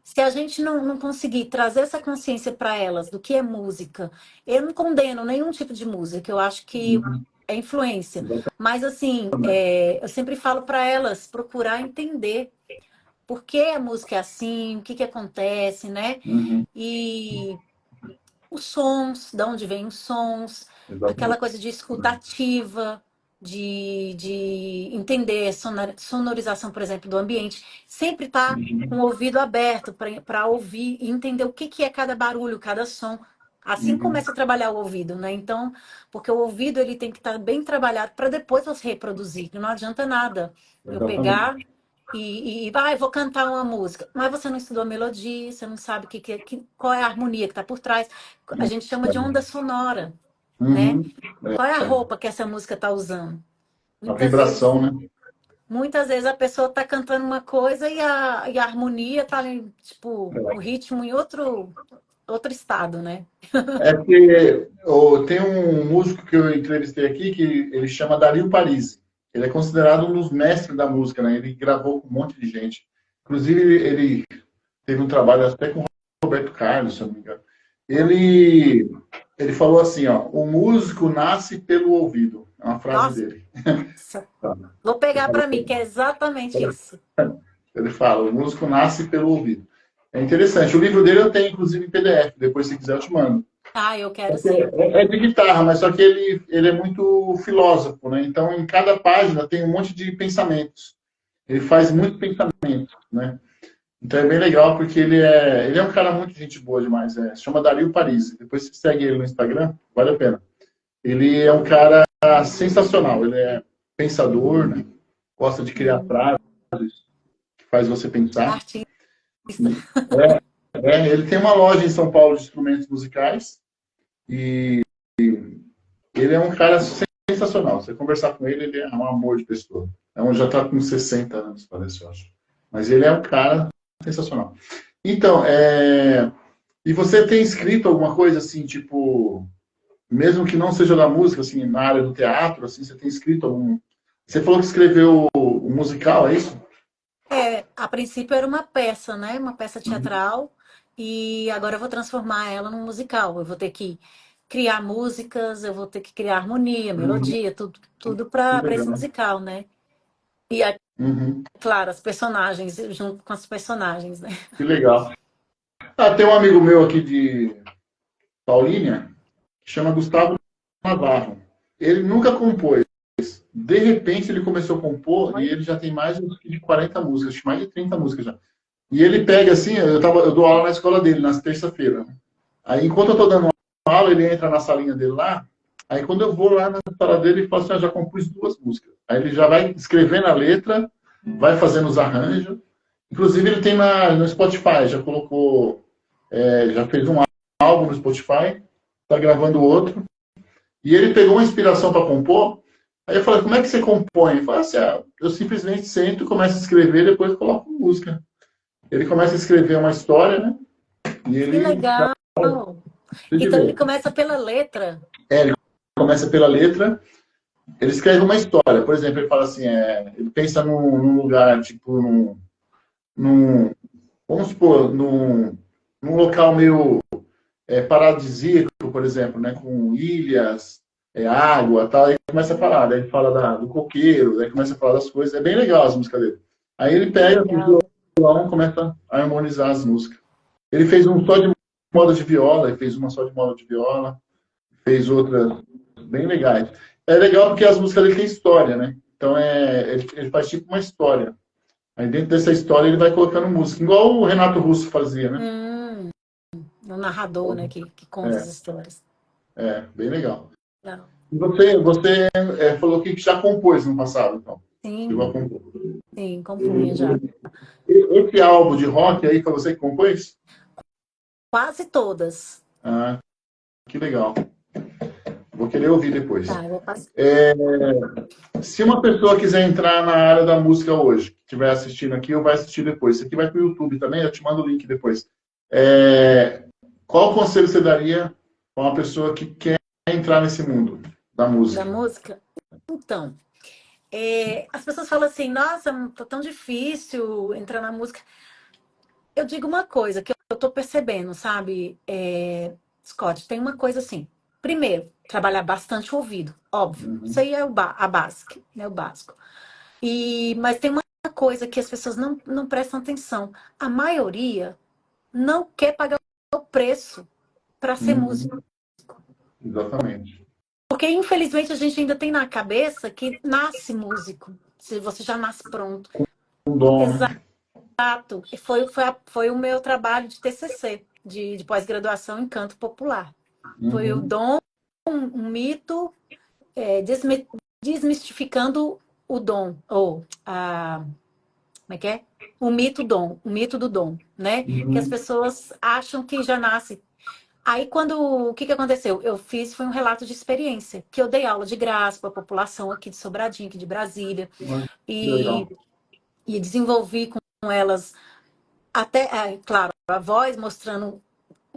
Speaker 2: se a gente não conseguir trazer essa consciência para elas do que é música, eu não condeno nenhum tipo de música, eu acho que
Speaker 1: Uhum.
Speaker 2: é influência. Mas, assim,
Speaker 1: Exatamente.
Speaker 2: eu sempre falo para elas procurar entender por que a música é assim, o que que acontece, né?
Speaker 1: Uhum.
Speaker 2: E os sons, de onde vêm os sons, aquela
Speaker 1: Exatamente.
Speaker 2: coisa de escuta ativa, de entender sonorização, por exemplo, do ambiente, sempre tá com o ouvido aberto para ouvir e entender o que que é cada barulho, cada som. Assim
Speaker 1: Uhum.
Speaker 2: começa a trabalhar o ouvido, né? Então, porque o ouvido ele tem que estar bem trabalhado para depois você reproduzir. Não adianta nada eu
Speaker 1: Exatamente.
Speaker 2: pegar eu vou cantar uma música, mas você não estudou a melodia, você não sabe qual é a harmonia que está por trás. A gente chama de onda sonora, né?
Speaker 1: Uhum.
Speaker 2: Qual é a roupa que essa música está usando?
Speaker 1: A
Speaker 2: Muitas vezes,
Speaker 1: vibração, né?
Speaker 2: muitas vezes a pessoa está cantando uma coisa e a harmonia está, tipo, o ritmo em outro estado, né?
Speaker 1: É porque tem um músico que eu entrevistei aqui que ele chama Dario Parisi. Ele é considerado um dos mestres da música, né? Ele gravou com um monte de gente. Inclusive, ele teve um trabalho até com o Roberto Carlos, se eu não me engano. Ele falou assim, ó, o músico nasce pelo ouvido. É uma frase
Speaker 2: Nossa,
Speaker 1: dele.
Speaker 2: vou pegar para mim, que é exatamente isso.
Speaker 1: Ele fala, o músico nasce pelo ouvido. É interessante. O livro dele eu tenho, inclusive, em PDF. Depois, se quiser, eu te mando.
Speaker 2: Ah, eu quero
Speaker 1: Porque
Speaker 2: sim.
Speaker 1: é de guitarra, mas só que ele é muito filósofo, né? Então, em cada página tem um monte de pensamentos. Ele faz muito pensamento, né? Então é bem legal, porque ele é um cara muito gente boa demais. Se chama Dario Parisi. Depois você segue ele no Instagram, vale a pena. Ele é um cara sensacional. Ele é pensador, né? Gosta de criar
Speaker 2: Hum,
Speaker 1: frases que faz você pensar.
Speaker 2: artista.
Speaker 1: Ele tem uma loja em São Paulo de instrumentos musicais e ele é um cara sensacional. Você conversar com ele, ele é um amor de pessoa. Já está com 60 anos, parece, eu acho. Mas ele é um cara sensacional. Então, e você tem escrito alguma coisa assim, tipo, mesmo que não seja da música, assim, na área do teatro, assim, você tem escrito algum. Você falou que escreveu um musical, é isso?
Speaker 2: A princípio era uma peça, né? Uma peça teatral. E agora eu vou transformar ela num musical. Eu vou ter que criar músicas, eu vou ter que criar harmonia,
Speaker 1: Uhum.
Speaker 2: melodia, tudo
Speaker 1: Que
Speaker 2: para esse
Speaker 1: legal.
Speaker 2: musical, né? E,
Speaker 1: Uhum.
Speaker 2: claro, as personagens, junto com as personagens, né?
Speaker 1: Que legal. Tem um amigo meu aqui de Paulínia, que chama Gustavo Navarro. Ele nunca compôs. De repente ele começou a compor e
Speaker 2: Olha.
Speaker 1: ele já tem mais de 40 músicas, acho que mais de 30 músicas já. E ele pega assim, eu dou aula na escola dele, nas terça-feira. Aí enquanto eu tô dando aula, ele entra na salinha dele lá. Aí quando eu vou lá na sala dele, ele fala assim, já compus 2 músicas. Aí ele já vai escrevendo a letra, vai fazendo os arranjos. Inclusive ele tem no Spotify, já colocou, já fez um álbum no Spotify, tá gravando outro. E ele pegou uma inspiração para compor. Aí eu falei, como é que você compõe? Ele falou assim, eu simplesmente sento, começo a escrever, depois coloco música. Ele começa a escrever uma história, né? E
Speaker 2: Que
Speaker 1: ele
Speaker 2: legal.
Speaker 1: de
Speaker 2: Então ele
Speaker 1: ver.
Speaker 2: começa pela letra.
Speaker 1: Ele começa pela letra, ele escreve uma história. Por exemplo, ele fala assim, ele pensa num lugar, tipo, num, vamos supor, num local meio paradisíaco, por exemplo, né, com ilhas, água, tal. Aí começa a falar, daí ele fala do coqueiro, daí começa a falar das coisas. É bem legal as músicas dele. Aí ele
Speaker 2: Que
Speaker 1: pega o
Speaker 2: legal.
Speaker 1: violão e começa a harmonizar as músicas. Ele fez um só de moda de viola, ele fez uma só de moda de viola, fez outras bem legais. É legal porque as músicas dele têm história, né? Então ele faz tipo uma história. Aí dentro dessa história ele vai colocando música, igual o Renato Russo fazia, né?
Speaker 2: Hum, um narrador, né, que conta as
Speaker 1: É,
Speaker 2: histórias.
Speaker 1: bem legal.
Speaker 2: Não.
Speaker 1: E você falou que já compôs no passado, então. Chegou a
Speaker 2: Sim,
Speaker 1: compor.
Speaker 2: sim, compunha já.
Speaker 1: Esse álbum de rock aí foi você que compôs?
Speaker 2: Quase todas.
Speaker 1: Ah, que legal. Vou querer ouvir depois.
Speaker 2: Tá, eu vou passar.
Speaker 1: Se uma pessoa quiser entrar na área da música hoje, que estiver assistindo aqui ou vai assistir depois, isso aqui vai para o YouTube também, eu te mando o link depois. Qual conselho você daria para uma pessoa que quer entrar nesse mundo da
Speaker 2: Da
Speaker 1: música?
Speaker 2: música? Então, as pessoas falam assim, nossa, tá tão difícil entrar na música. Eu digo uma coisa que eu tô percebendo, sabe, Scott, tem uma coisa assim. Primeiro, trabalhar bastante o ouvido, óbvio. Isso
Speaker 1: Uhum,
Speaker 2: aí é a básica, né? O básico. Mas tem uma coisa que as pessoas não prestam atenção. A maioria não quer pagar o preço para ser músico.
Speaker 1: uhum, exatamente.
Speaker 2: Porque, infelizmente, a gente ainda tem na cabeça que nasce músico. Se você já nasce pronto.
Speaker 1: Um dom, né?
Speaker 2: Exato. E foi o meu trabalho de TCC, de pós-graduação em canto popular. Foi o
Speaker 1: Uhum,
Speaker 2: dom, um mito, desmistificando o dom, como é que é? O mito do dom, né? Que as
Speaker 1: uhum,
Speaker 2: pessoas acham que já nasce. Aí, o que aconteceu? Eu fiz, foi um relato de experiência, que eu dei aula de graça para a população aqui de Sobradinho, aqui de Brasília,
Speaker 1: que legal.
Speaker 2: e, e desenvolvi com elas, até, claro, a voz, mostrando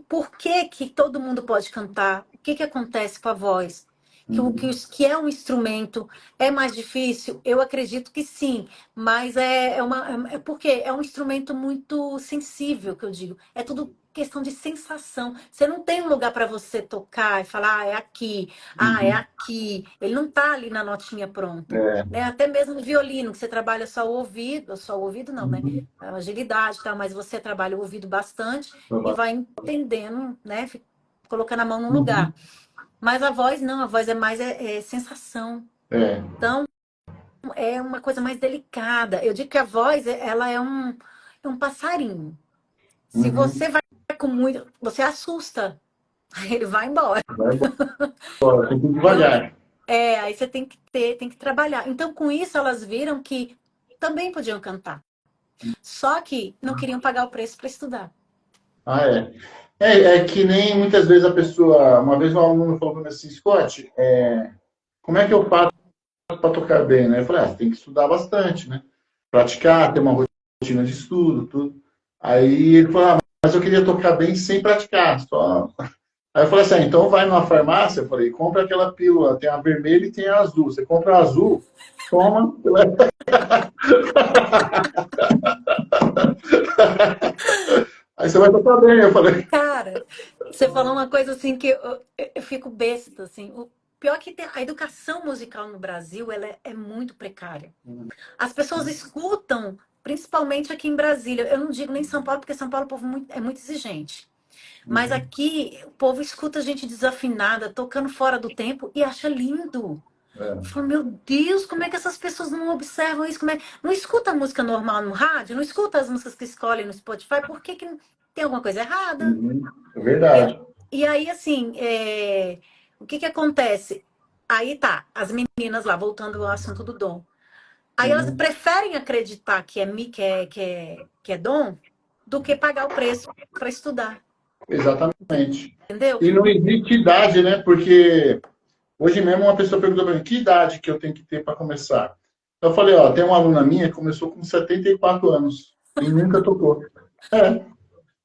Speaker 2: por que que todo mundo pode cantar, o que que acontece com a voz,
Speaker 1: Uhum,
Speaker 2: que é um instrumento, é mais difícil? Eu acredito que sim, mas é porque é um instrumento muito sensível, que eu digo. É tudo questão de sensação. Você não tem um lugar para você tocar e falar, é aqui, é
Speaker 1: uhum.
Speaker 2: aqui. Ele não tá ali na notinha pronta.
Speaker 1: É,
Speaker 2: Né? Até mesmo no violino, que você trabalha só o ouvido não, né?
Speaker 1: uhum,
Speaker 2: A agilidade e tal, mas você trabalha o ouvido bastante e vai entendendo, né? Colocando a mão no
Speaker 1: uhum,
Speaker 2: lugar. Mas a voz não, a voz é mais sensação.
Speaker 1: é,
Speaker 2: Então, é uma coisa mais delicada. Eu digo que a voz, ela é um passarinho. Se
Speaker 1: uhum.
Speaker 2: você vai com muito, você assusta, aí ele vai embora.
Speaker 1: Vai embora, tem que ir
Speaker 2: Então,
Speaker 1: devagar.
Speaker 2: aí você tem que trabalhar. Então, com isso, elas viram que também podiam cantar. Só que não queriam pagar o preço para estudar.
Speaker 1: Ah, é. É que nem muitas vezes a pessoa. Uma vez um aluno falou para mim assim, Scott, como é que eu faço para tocar bem, né? Eu falei, tem que estudar bastante, né? Praticar, ter uma rotina de estudo, tudo. Aí ele falou, mas eu queria tocar bem sem praticar, só. Aí eu falei assim, então vai numa farmácia, eu falei, compra aquela pílula, tem a vermelha e tem a azul. Você compra a azul, toma. Aí você vai tocar bem. Eu falei,
Speaker 2: Cara, você falou uma coisa assim que eu fico besta, assim. O pior é que a educação musical no Brasil, ela é muito precária. As pessoas escutam, principalmente aqui em Brasília. Eu não digo nem São Paulo, porque São Paulo o povo é muito exigente. Mas
Speaker 1: uhum,
Speaker 2: aqui o povo escuta gente desafinada, tocando fora do tempo e acha lindo. Eu
Speaker 1: é,
Speaker 2: falo, meu Deus, como é que essas pessoas não observam isso? Não escuta a música normal no rádio? Não escuta as músicas que escolhem no Spotify? Por que tem alguma coisa errada?
Speaker 1: uhum, é
Speaker 2: E,
Speaker 1: verdade.
Speaker 2: e aí, assim, o que acontece? Aí tá, as meninas lá, voltando ao assunto do dom. Aí elas
Speaker 1: Uhum,
Speaker 2: preferem acreditar que é dom do que pagar o preço para estudar.
Speaker 1: exatamente.
Speaker 2: Entendeu?
Speaker 1: E não existe idade, né? Porque Hoje mesmo uma pessoa perguntou para mim, que idade que eu tenho que ter para começar? Eu falei, ó, tem uma aluna minha que começou com 74 anos e nunca tocou. É,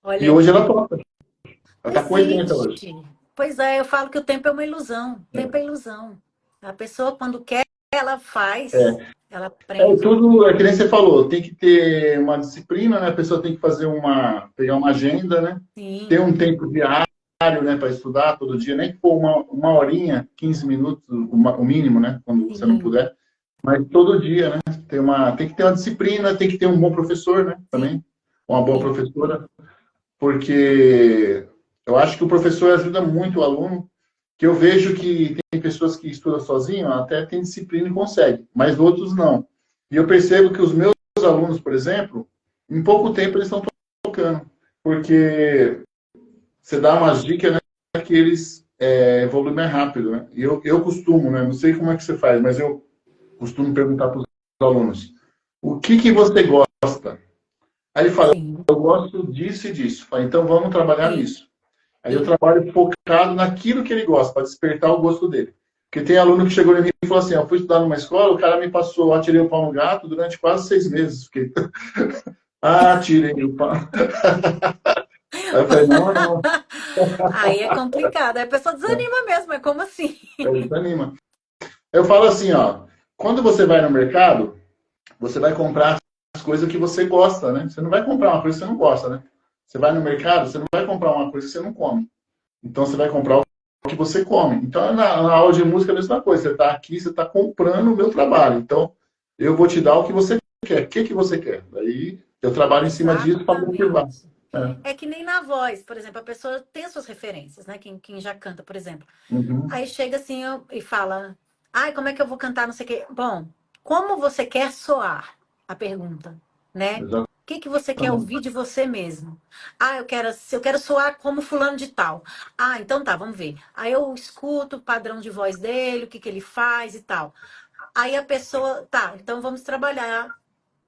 Speaker 2: Olha
Speaker 1: e
Speaker 2: aí.
Speaker 1: hoje ela toca. Ela
Speaker 2: Não
Speaker 1: tá com 80 hoje.
Speaker 2: existe. Pois é, eu falo que o tempo é uma ilusão. O tempo é ilusão. A pessoa, quando quer, ela faz, ela aprende.
Speaker 1: Tudo, é que nem você falou, tem que ter uma disciplina, né? A pessoa tem que pegar uma agenda, né? Ter
Speaker 2: Sim,
Speaker 1: um tempo diário, né, para estudar todo dia, nem que for uma horinha, 15 minutos, o mínimo, né? Quando você não
Speaker 2: sim,
Speaker 1: puder. Mas todo dia, né? Tem que ter uma disciplina, tem que ter um bom professor, né?
Speaker 2: sim,
Speaker 1: Também, uma boa professora, porque eu acho que o professor ajuda muito o aluno, que eu vejo que tem pessoas que estudam sozinho, até tem disciplina e consegue, mas outros não. E eu percebo que os meus alunos, por exemplo, em pouco tempo eles estão tocando, porque você dá umas dicas, né, que eles evoluem mais rápido, né? E eu costumo, né? Não sei como é que você faz, mas eu costumo perguntar para os alunos: o que você gosta? Aí ele fala:
Speaker 2: sim,
Speaker 1: eu gosto disso e disso. Fala, então vamos trabalhar
Speaker 2: sim.
Speaker 1: nisso. Aí eu trabalho focado naquilo que ele gosta, para despertar o gosto dele. Porque tem aluno que chegou em mim e falou assim: eu fui estudar numa escola, o cara me passou, atirei o pau no gato durante quase 6 meses. Fiquei, tirei o pau. Aí eu falei: não, não,
Speaker 2: Aí é complicado. Aí a pessoa desanima mesmo, é como assim?
Speaker 1: desanima. Eu falo assim: ó, quando você vai no mercado, você vai comprar as coisas que você gosta, né? Você não vai comprar uma coisa que você não gosta, né? Você vai no mercado, você não vai comprar uma coisa que você não come. Então você vai comprar o que você come. Então na aula de música é a mesma coisa. Você está aqui, você está comprando o meu trabalho. Então eu vou te dar o que você quer. O que que você quer? Aí eu trabalho em cima disso para motivar.
Speaker 2: Exatamente.
Speaker 1: É.
Speaker 2: É que nem na voz, por exemplo, a pessoa tem as suas referências, né? Quem já canta, por exemplo.
Speaker 1: Uhum.
Speaker 2: Aí chega assim e fala: ai, como é que eu vou cantar? Não sei o quê. Bom, como você quer soar? A pergunta, né? O que que você quer
Speaker 1: Exatamente.
Speaker 2: ouvir de você mesmo? Ah, eu quero soar como fulano de tal. Ah, então tá, vamos ver. Aí eu escuto o padrão de voz dele, o que que ele faz e tal. Aí a pessoa, tá, então vamos trabalhar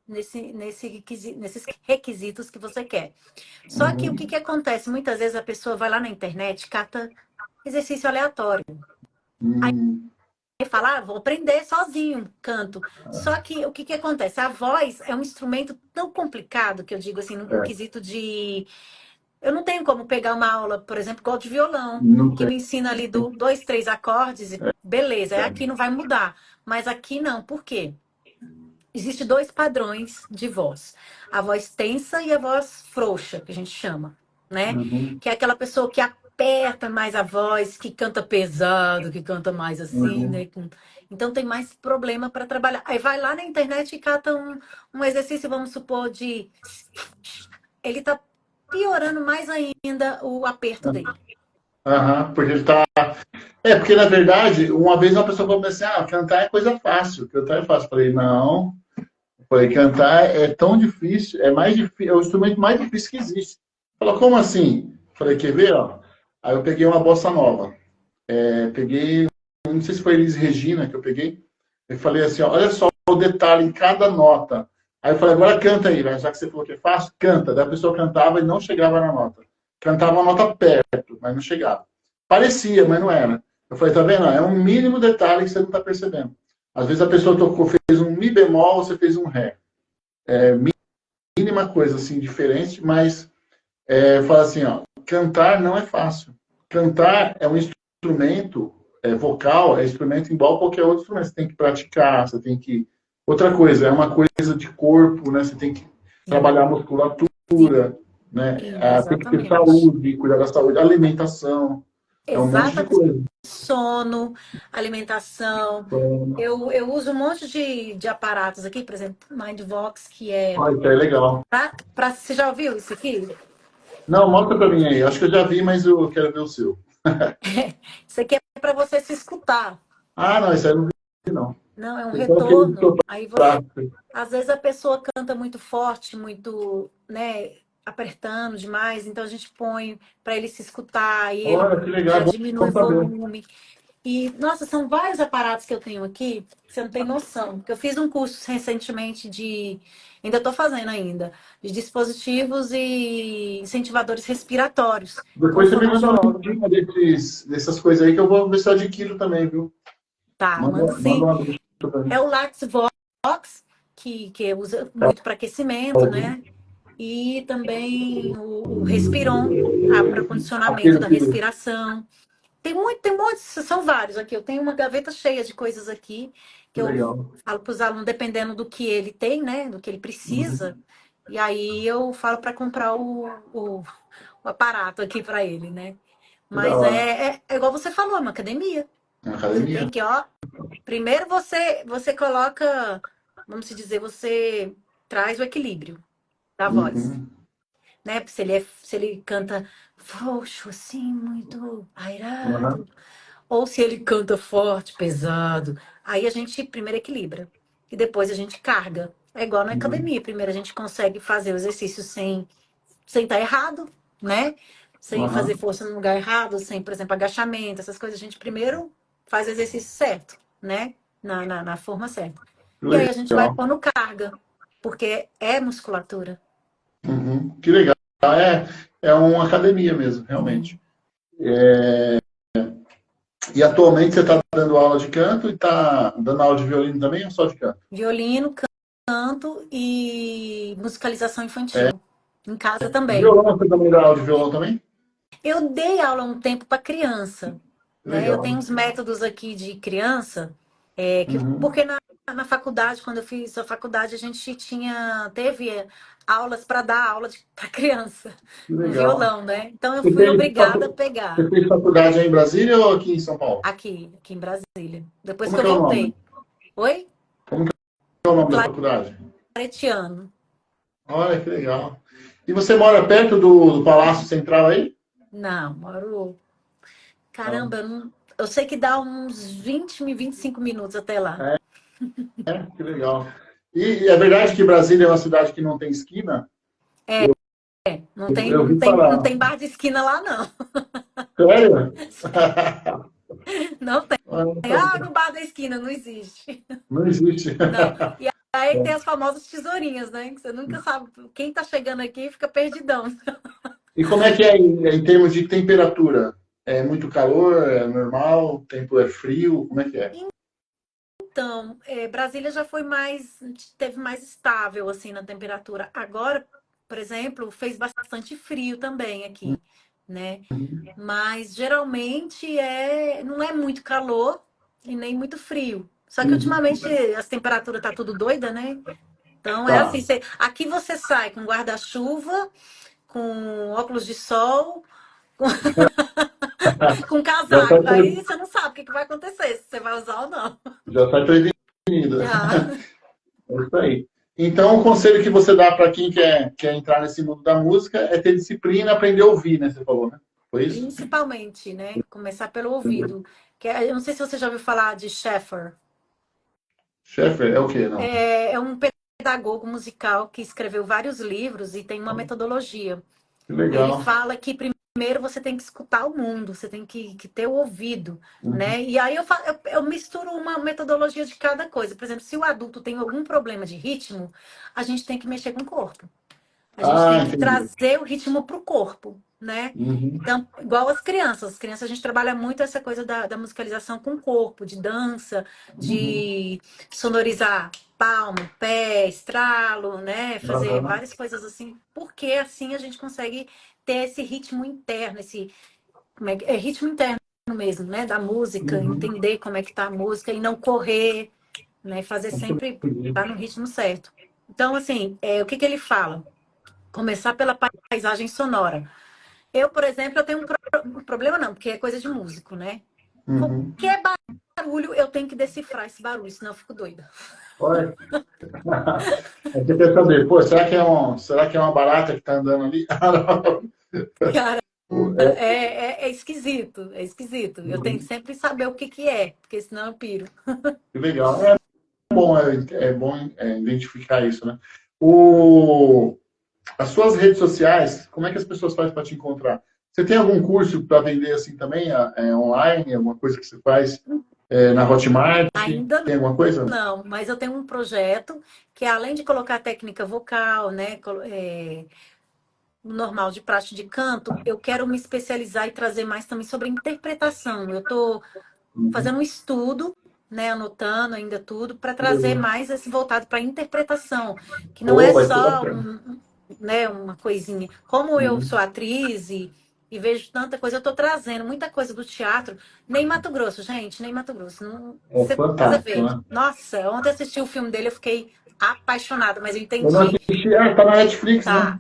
Speaker 2: nesses requisitos que você quer. Só que o que
Speaker 1: Uhum.
Speaker 2: que acontece? Muitas vezes a pessoa vai lá na internet, cata exercício aleatório.
Speaker 1: Uhum.
Speaker 2: E fala, vou aprender sozinho, canto. Só que o que que acontece? A voz é um instrumento tão complicado que eu digo assim, no
Speaker 1: É.
Speaker 2: quesito de. Eu não tenho como pegar uma aula, por exemplo, igual de violão,
Speaker 1: Não
Speaker 2: que
Speaker 1: tem.
Speaker 2: me ensina ali dois, três acordes, e beleza, aqui não vai mudar. Mas aqui não, por quê? Existem dois padrões de voz. A voz tensa e a voz frouxa, que a gente chama, né?
Speaker 1: Uhum.
Speaker 2: Que é aquela pessoa que aperta mais a voz, que canta pesado, que canta mais assim,
Speaker 1: Uhum.
Speaker 2: né? Então tem mais problema para trabalhar. Aí vai lá na internet e cata um exercício, vamos supor, de. Ele tá piorando mais ainda o aperto dele.
Speaker 1: Aham, porque ele tá. Porque na verdade, uma vez uma pessoa falou assim: cantar é coisa fácil, cantar é fácil. Eu falei: não. Eu falei: cantar é tão difícil, é mais difícil, é o instrumento mais difícil que existe. Falou: como assim? Eu falei: quer ver, ó? Aí eu peguei uma bossa nova. Peguei, não sei se foi Elis Regina que eu peguei. Eu falei assim: ó, olha só o detalhe em cada nota. Aí eu falei: agora canta aí, já que você falou que é fácil, canta. Daí a pessoa cantava e não chegava na nota. Cantava a nota perto, mas não chegava. Parecia, mas não era. Eu falei: tá vendo? É um mínimo detalhe que você não está percebendo. Às vezes a pessoa tocou, fez um mi bemol, você fez um ré. É mínima coisa assim diferente, mas fala assim, ó, cantar não é fácil. Cantar é um instrumento vocal, é instrumento igual qualquer outro instrumento. Você tem que praticar, você tem que. Outra coisa, é uma coisa de corpo, né? Você tem que trabalhar a
Speaker 2: Sim,
Speaker 1: musculatura, né? Tem que ter
Speaker 2: exatamente.
Speaker 1: saúde, cuidar da saúde, alimentação, é um monte de
Speaker 2: Exatamente.
Speaker 1: coisa.
Speaker 2: Sono, alimentação.
Speaker 1: Então,
Speaker 2: Eu uso um monte de aparatos aqui, por exemplo, Mindvox, que é.
Speaker 1: isso é legal.
Speaker 2: Você já ouviu isso aqui?
Speaker 1: Não, mostra pra mim aí. Acho que eu já vi, mas eu quero ver o seu.
Speaker 2: Isso aqui é para você se escutar.
Speaker 1: Não, isso aí eu não vi, não.
Speaker 2: Não, é um
Speaker 1: Esse é aquele
Speaker 2: retorno. Aí você.
Speaker 1: prático.
Speaker 2: Às vezes a pessoa canta muito forte, muito, né, apertando demais, então a gente põe para ele se escutar, e ele
Speaker 1: Olha, que legal,
Speaker 2: já
Speaker 1: é
Speaker 2: diminui
Speaker 1: bom saber.
Speaker 2: volume. E, nossa, são vários aparatos que eu tenho aqui, que você não tem noção. Porque eu fiz um curso recentemente de, ainda estou fazendo ainda, de dispositivos e incentivadores respiratórios, com
Speaker 1: Depois você me manda um
Speaker 2: fonoaudiólogo.
Speaker 1: listinha dessas coisas aí que eu vou ver se eu adquiro também, viu?
Speaker 2: Tá, mando
Speaker 1: Manda
Speaker 2: sim.
Speaker 1: uma lista pra mim.
Speaker 2: É o Lax Vox, que usa muito para aquecimento, né? E também o Respiron, para condicionamento
Speaker 1: Aquele
Speaker 2: da
Speaker 1: que...
Speaker 2: respiração. Tem muitos, são vários aqui. Eu tenho uma gaveta cheia de coisas aqui que
Speaker 1: Que
Speaker 2: eu
Speaker 1: legal.
Speaker 2: falo para os alunos, dependendo do que ele tem, né? Do que ele precisa.
Speaker 1: Uhum.
Speaker 2: E aí eu falo para comprar o aparato aqui para ele, né?
Speaker 1: Que da
Speaker 2: Mas
Speaker 1: hora.
Speaker 2: é igual você falou, é uma academia.
Speaker 1: Na
Speaker 2: Você
Speaker 1: academia?
Speaker 2: tem que, ó, primeiro você coloca, vamos se dizer, você traz o equilíbrio da voz,
Speaker 1: Uhum.
Speaker 2: né? Se ele canta frouxo, assim, muito
Speaker 1: Uhum.
Speaker 2: airado, ou se ele canta forte, pesado. Aí a gente primeiro equilibra e depois a gente carga. É igual na
Speaker 1: Uhum.
Speaker 2: academia. Primeiro a gente consegue fazer o exercício sem estar errado, né? Sem fazer
Speaker 1: Uhum.
Speaker 2: força no lugar errado, sem, por exemplo, agachamento, essas coisas. A gente primeiro faz o exercício certo, né? Na forma certa.
Speaker 1: Que
Speaker 2: E aí a gente vai
Speaker 1: legal.
Speaker 2: pondo carga, porque é musculatura.
Speaker 1: Uhum. Que legal. É uma academia mesmo, realmente.
Speaker 2: Sim.
Speaker 1: E atualmente você está dando aula de canto e está dando aula de violino também ou só de canto?
Speaker 2: Violino, canto e musicalização
Speaker 1: É.
Speaker 2: infantil. Em casa também.
Speaker 1: Violão, você também dá aula de violão também?
Speaker 2: Eu dei aula um tempo para criança,
Speaker 1: Que
Speaker 2: né? Eu tenho
Speaker 1: legal.
Speaker 2: uns métodos aqui de criança,
Speaker 1: Uhum.
Speaker 2: porque na faculdade, quando eu fiz a faculdade, a gente teve aulas para dar aula para criança,
Speaker 1: Que
Speaker 2: com
Speaker 1: legal.
Speaker 2: violão, né? Então eu
Speaker 1: Você
Speaker 2: fui
Speaker 1: fez,
Speaker 2: obrigada a
Speaker 1: você
Speaker 2: pegar
Speaker 1: fez faculdade aí em Brasília ou aqui em São Paulo?
Speaker 2: aqui em Brasília. Depois
Speaker 1: Como
Speaker 2: que
Speaker 1: é
Speaker 2: eu
Speaker 1: que é o nome?
Speaker 2: voltei. Oi?
Speaker 1: Como que é o nome da faculdade?
Speaker 2: Claretiano.
Speaker 1: Olha que legal. E você mora perto do Palácio Central aí?
Speaker 2: Não, moro.
Speaker 1: Não.
Speaker 2: Caramba, eu sei que dá uns 25 minutos até lá.
Speaker 1: Que legal. E é verdade que Brasília é uma cidade que não tem esquina?
Speaker 2: Não tem,
Speaker 1: Eu
Speaker 2: não
Speaker 1: ouvi
Speaker 2: tem, não
Speaker 1: falar.
Speaker 2: tem bar de esquina lá, não.
Speaker 1: Sério?
Speaker 2: Não tem.
Speaker 1: Ah, não
Speaker 2: Ah,
Speaker 1: sabia.
Speaker 2: no bar da esquina, não existe.
Speaker 1: Não existe.
Speaker 2: Não. E aí tem as famosas tesourinhas, né? Que você nunca sabe. Quem tá chegando aqui fica perdidão.
Speaker 1: E como é que é em termos de temperatura? É muito calor? É normal? O tempo é frio? Como é que é?
Speaker 2: Então, Brasília já foi teve mais estável, assim, na temperatura. Agora, por exemplo, fez bastante frio também aqui, né? Mas geralmente não é muito calor e nem muito frio. Só que
Speaker 1: Uhum.
Speaker 2: ultimamente as temperaturas tá tudo doida, né? Então é
Speaker 1: Tá.
Speaker 2: assim, aqui você sai com guarda-chuva, com óculos de sol, com
Speaker 1: Já sai,
Speaker 2: casaco. Aí você não sabe o que vai acontecer, se você vai usar ou não.
Speaker 1: já sai prevenida.
Speaker 2: Já.
Speaker 1: É isso aí. Então, o conselho que você dá para quem quer entrar nesse mundo da música é ter disciplina e aprender a ouvir, né? Você falou, né? Foi isso?
Speaker 2: Principalmente, né? Começar pelo ouvido. Eu não sei se você já ouviu falar de Sheffer.
Speaker 1: Chefe, é o quê, não?
Speaker 2: É um pedagogo musical que escreveu vários livros e tem uma metodologia.
Speaker 1: Que
Speaker 2: E ele
Speaker 1: legal.
Speaker 2: fala que primeiro você tem que escutar o mundo, você tem que ter o ouvido,
Speaker 1: Uhum.
Speaker 2: né? E aí eu misturo uma metodologia de cada coisa. Por exemplo, se o adulto tem algum problema de ritmo, a gente tem que mexer com o corpo. A gente
Speaker 1: Ah,
Speaker 2: tem que
Speaker 1: entendi.
Speaker 2: trazer o ritmo para o corpo, né?
Speaker 1: Uhum.
Speaker 2: Então, igual as crianças a gente trabalha muito essa coisa da musicalização com o corpo, de dança,
Speaker 1: Uhum.
Speaker 2: de sonorizar palmo, pé, estralo, né? Fazer
Speaker 1: Aham.
Speaker 2: várias coisas assim, porque assim a gente consegue ter esse ritmo interno, é ritmo interno mesmo, né? Da música,
Speaker 1: Uhum.
Speaker 2: entender como é que tá a música e não correr, né? Fazer sempre
Speaker 1: Entendi.
Speaker 2: estar no ritmo certo. Então, assim, o que que ele fala? Começar pela paisagem sonora. Eu, por exemplo, eu tenho um problema não, porque é coisa de músico, né?
Speaker 1: Uhum.
Speaker 2: Qualquer barulho, eu tenho que decifrar esse barulho, senão eu fico doida.
Speaker 1: Olha. Aí você quer saber, pô, será que é uma barata que está andando ali? Ah, não.
Speaker 2: Cara,
Speaker 1: É,
Speaker 2: é esquisito, é esquisito. Eu tenho que sempre saber o que que é, porque senão eu piro.
Speaker 1: que legal. É bom identificar isso, né? O, as suas redes sociais, como é que as pessoas fazem para te encontrar? Você tem algum curso para vender assim também, online, alguma coisa que você faz na Hotmart?
Speaker 2: Ainda
Speaker 1: Tem alguma coisa?
Speaker 2: não, mas eu tenho um projeto que, além de colocar a técnica vocal, né, normal de praxe de canto, eu quero me especializar e trazer mais também sobre interpretação. Eu estou
Speaker 1: Uhum.
Speaker 2: fazendo um estudo, né, anotando ainda tudo, para trazer
Speaker 1: Uhum.
Speaker 2: mais esse voltado para interpretação, que não é
Speaker 1: Opa, isso é
Speaker 2: só
Speaker 1: bacana.
Speaker 2: né, uma coisinha. Como eu sou
Speaker 1: Uhum.
Speaker 2: atriz e vejo tanta coisa, eu estou trazendo muita coisa do teatro. Nem Mato Grosso, gente, nem Mato Grosso. Não,
Speaker 1: É
Speaker 2: você precisa
Speaker 1: fantástico,
Speaker 2: ver.
Speaker 1: né?
Speaker 2: Nossa, ontem assisti o filme dele, eu fiquei apaixonada, mas eu
Speaker 1: Eu não
Speaker 2: entendi.
Speaker 1: assisti. Ah, tá na Netflix, né?
Speaker 2: Tá,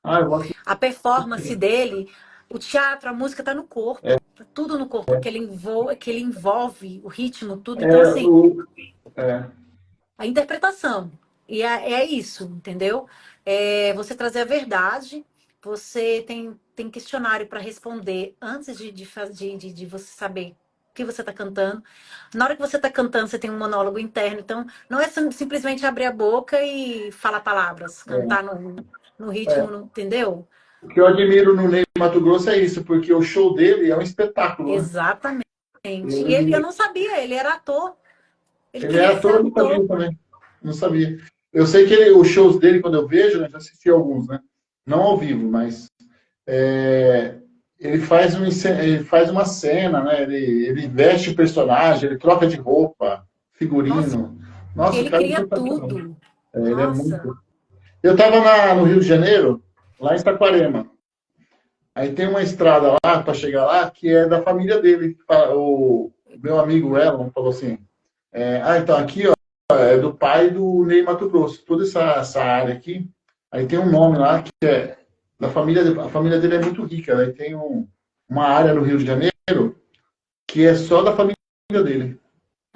Speaker 1: Ah, eu vou
Speaker 2: a performance
Speaker 1: assistir.
Speaker 2: dele, o teatro, a música tá no corpo. Tá tudo no corpo, que ele envolve o ritmo, tudo. Então,
Speaker 1: É,
Speaker 2: assim,
Speaker 1: o, é,
Speaker 2: a interpretação. E é isso, entendeu? É você trazer a verdade, você tem questionário para responder antes de você saber o que você está cantando. Na hora que você está cantando, você tem um monólogo interno. Então, não é simplesmente abrir a boca e falar palavras, cantar no ritmo, entendeu?
Speaker 1: o que eu admiro no Ney Mato Grosso é isso, porque o show dele é um espetáculo, né?
Speaker 2: Exatamente. E eu
Speaker 1: Ele,
Speaker 2: não sabia, ele era ator. Ele
Speaker 1: ele é
Speaker 2: queria ser
Speaker 1: ator, eu não
Speaker 2: ator.
Speaker 1: sabia também. Não sabia. Eu sei que os shows dele, quando eu vejo, né, já assisti alguns, né? Não ao vivo, mas é, ele faz uma cena, né? Ele veste o personagem, ele troca de roupa,
Speaker 2: Nossa,
Speaker 1: figurino. Nossa, o
Speaker 2: ele
Speaker 1: cara é
Speaker 2: cria
Speaker 1: sensacional.
Speaker 2: tudo.
Speaker 1: Ele é
Speaker 2: Nossa,
Speaker 1: muito. Eu estava no Rio de Janeiro, lá em Saquarema. Aí tem uma estrada lá, para chegar lá, que é da família dele. O meu amigo Elon falou assim: então aqui ó, é do pai do Ney Mato Grosso. Toda essa área aqui. Aí tem um nome lá que é da família. A família dele é muito rica, né? Tem uma área no Rio de Janeiro que é só da família dele.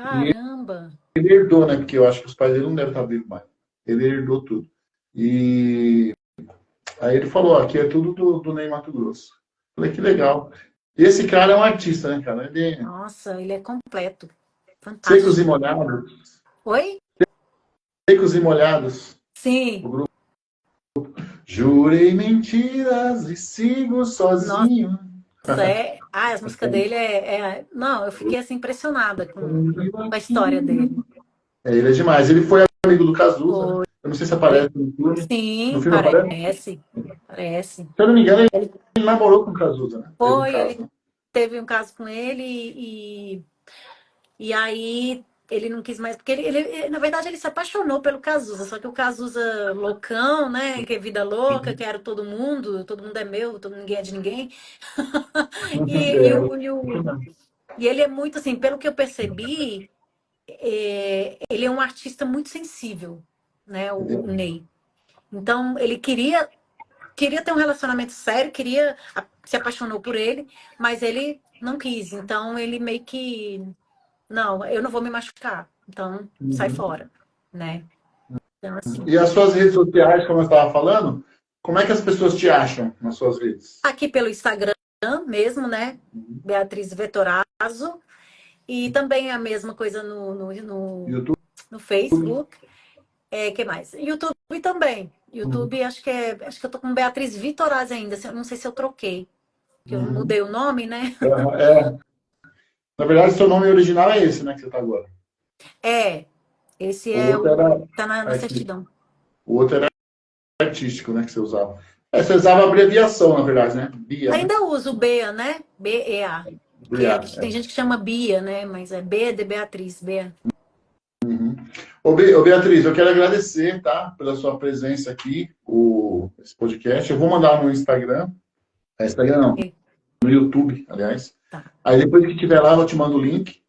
Speaker 1: E
Speaker 2: caramba.
Speaker 1: ele herdou, né? Porque eu acho que os pais dele não devem estar vivos mais. Ele herdou tudo. E aí ele falou: aqui é tudo do Ney Mato Grosso. Falei: que legal. E esse cara é um artista, né, cara? Ele
Speaker 2: Nossa, ele é completo.
Speaker 1: secos e
Speaker 2: Fantástico.
Speaker 1: molhados.
Speaker 2: Oi?
Speaker 1: Secos e molhados. O
Speaker 2: Sim.
Speaker 1: grupo. Jurei mentiras e sigo
Speaker 2: Nossa,
Speaker 1: sozinho.
Speaker 2: as músicas dele Não, eu fiquei assim impressionada com a história dele.
Speaker 1: Ele é demais. Ele foi amigo do Cazuza, né?
Speaker 2: Foi.
Speaker 1: Eu não sei se aparece no filme. No
Speaker 2: Sim,
Speaker 1: filme aparece?
Speaker 2: parece. Parece.
Speaker 1: Se eu não me engano,
Speaker 2: Ele
Speaker 1: ele namorou com o Cazuza, né? Teve um
Speaker 2: foi,
Speaker 1: caso,
Speaker 2: ele
Speaker 1: né?
Speaker 2: teve um caso com ele e aí ele não quis mais, porque na verdade, ele se apaixonou pelo Cazuza, só que o Cazuza loucão, né? Que é vida louca, quero todo mundo é meu, ninguém é de ninguém. E, e, o, e, o, e ele é muito assim, pelo que eu percebi, ele é um artista muito sensível, né? O Ney. Então, ele queria ter um relacionamento sério, se apaixonou por ele, mas ele não quis. Então, ele meio que não, eu não vou me machucar. Então, sai
Speaker 1: Uhum.
Speaker 2: fora, né? Então, assim,
Speaker 1: E as suas redes sociais, como eu estava falando, como é que as pessoas te acham nas suas redes?
Speaker 2: aqui pelo Instagram mesmo, né? Beatriz Vetorazzo. E também a mesma coisa
Speaker 1: YouTube?
Speaker 2: no Facebook. Que mais? YouTube também. YouTube, acho que eu tô com Beatriz Vitorazzi ainda. Não sei se eu troquei, que eu
Speaker 1: Uhum.
Speaker 2: mudei o nome, né?
Speaker 1: Na verdade, seu nome original é esse, né, que você está agora.
Speaker 2: É, esse
Speaker 1: O
Speaker 2: é
Speaker 1: outro era
Speaker 2: tá na
Speaker 1: artístico.
Speaker 2: certidão.
Speaker 1: O outro era artístico, né, que você usava. Você usava abreviação, na verdade, né? Bia, né?
Speaker 2: Ainda uso o Bea, né? BEA.
Speaker 1: Bia.
Speaker 2: Que tem gente que chama Bia, né? Mas é B de Beatriz, Bea.
Speaker 1: Ô, Beatriz, eu quero agradecer, tá, pela sua presença aqui, esse podcast. Eu vou mandar no Instagram, Instagram não, no YouTube, aliás.
Speaker 2: Tá.
Speaker 1: Aí depois que tiver lá, eu te mando o link.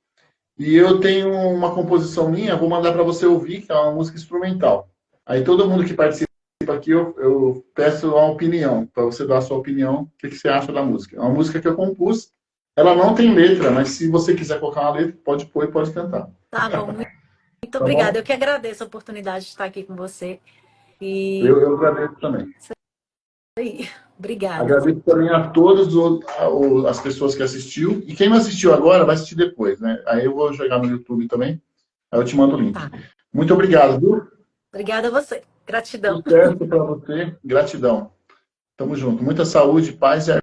Speaker 1: E eu tenho uma composição minha, vou mandar para você ouvir, que é uma música instrumental. Aí todo mundo que participa aqui, eu peço uma opinião, para você dar a sua opinião, o que você acha da música. É uma música que eu compus, ela não tem letra, mas se você quiser colocar uma letra, pode pôr e pode cantar.
Speaker 2: Tá bom, muito
Speaker 1: Tá
Speaker 2: obrigada.
Speaker 1: bom?
Speaker 2: Eu que agradeço a oportunidade de estar aqui com você. E
Speaker 1: Eu agradeço também.
Speaker 2: aí, obrigada.
Speaker 1: Agradeço também a todas as pessoas que assistiu. E quem não assistiu agora, vai assistir depois, né? Aí eu vou jogar no YouTube também. Aí eu te mando o link.
Speaker 2: Tá.
Speaker 1: Muito obrigado, viu?
Speaker 2: Obrigada a você. Gratidão.
Speaker 1: Sucesso para você. Gratidão. Tamo junto. Muita saúde, paz e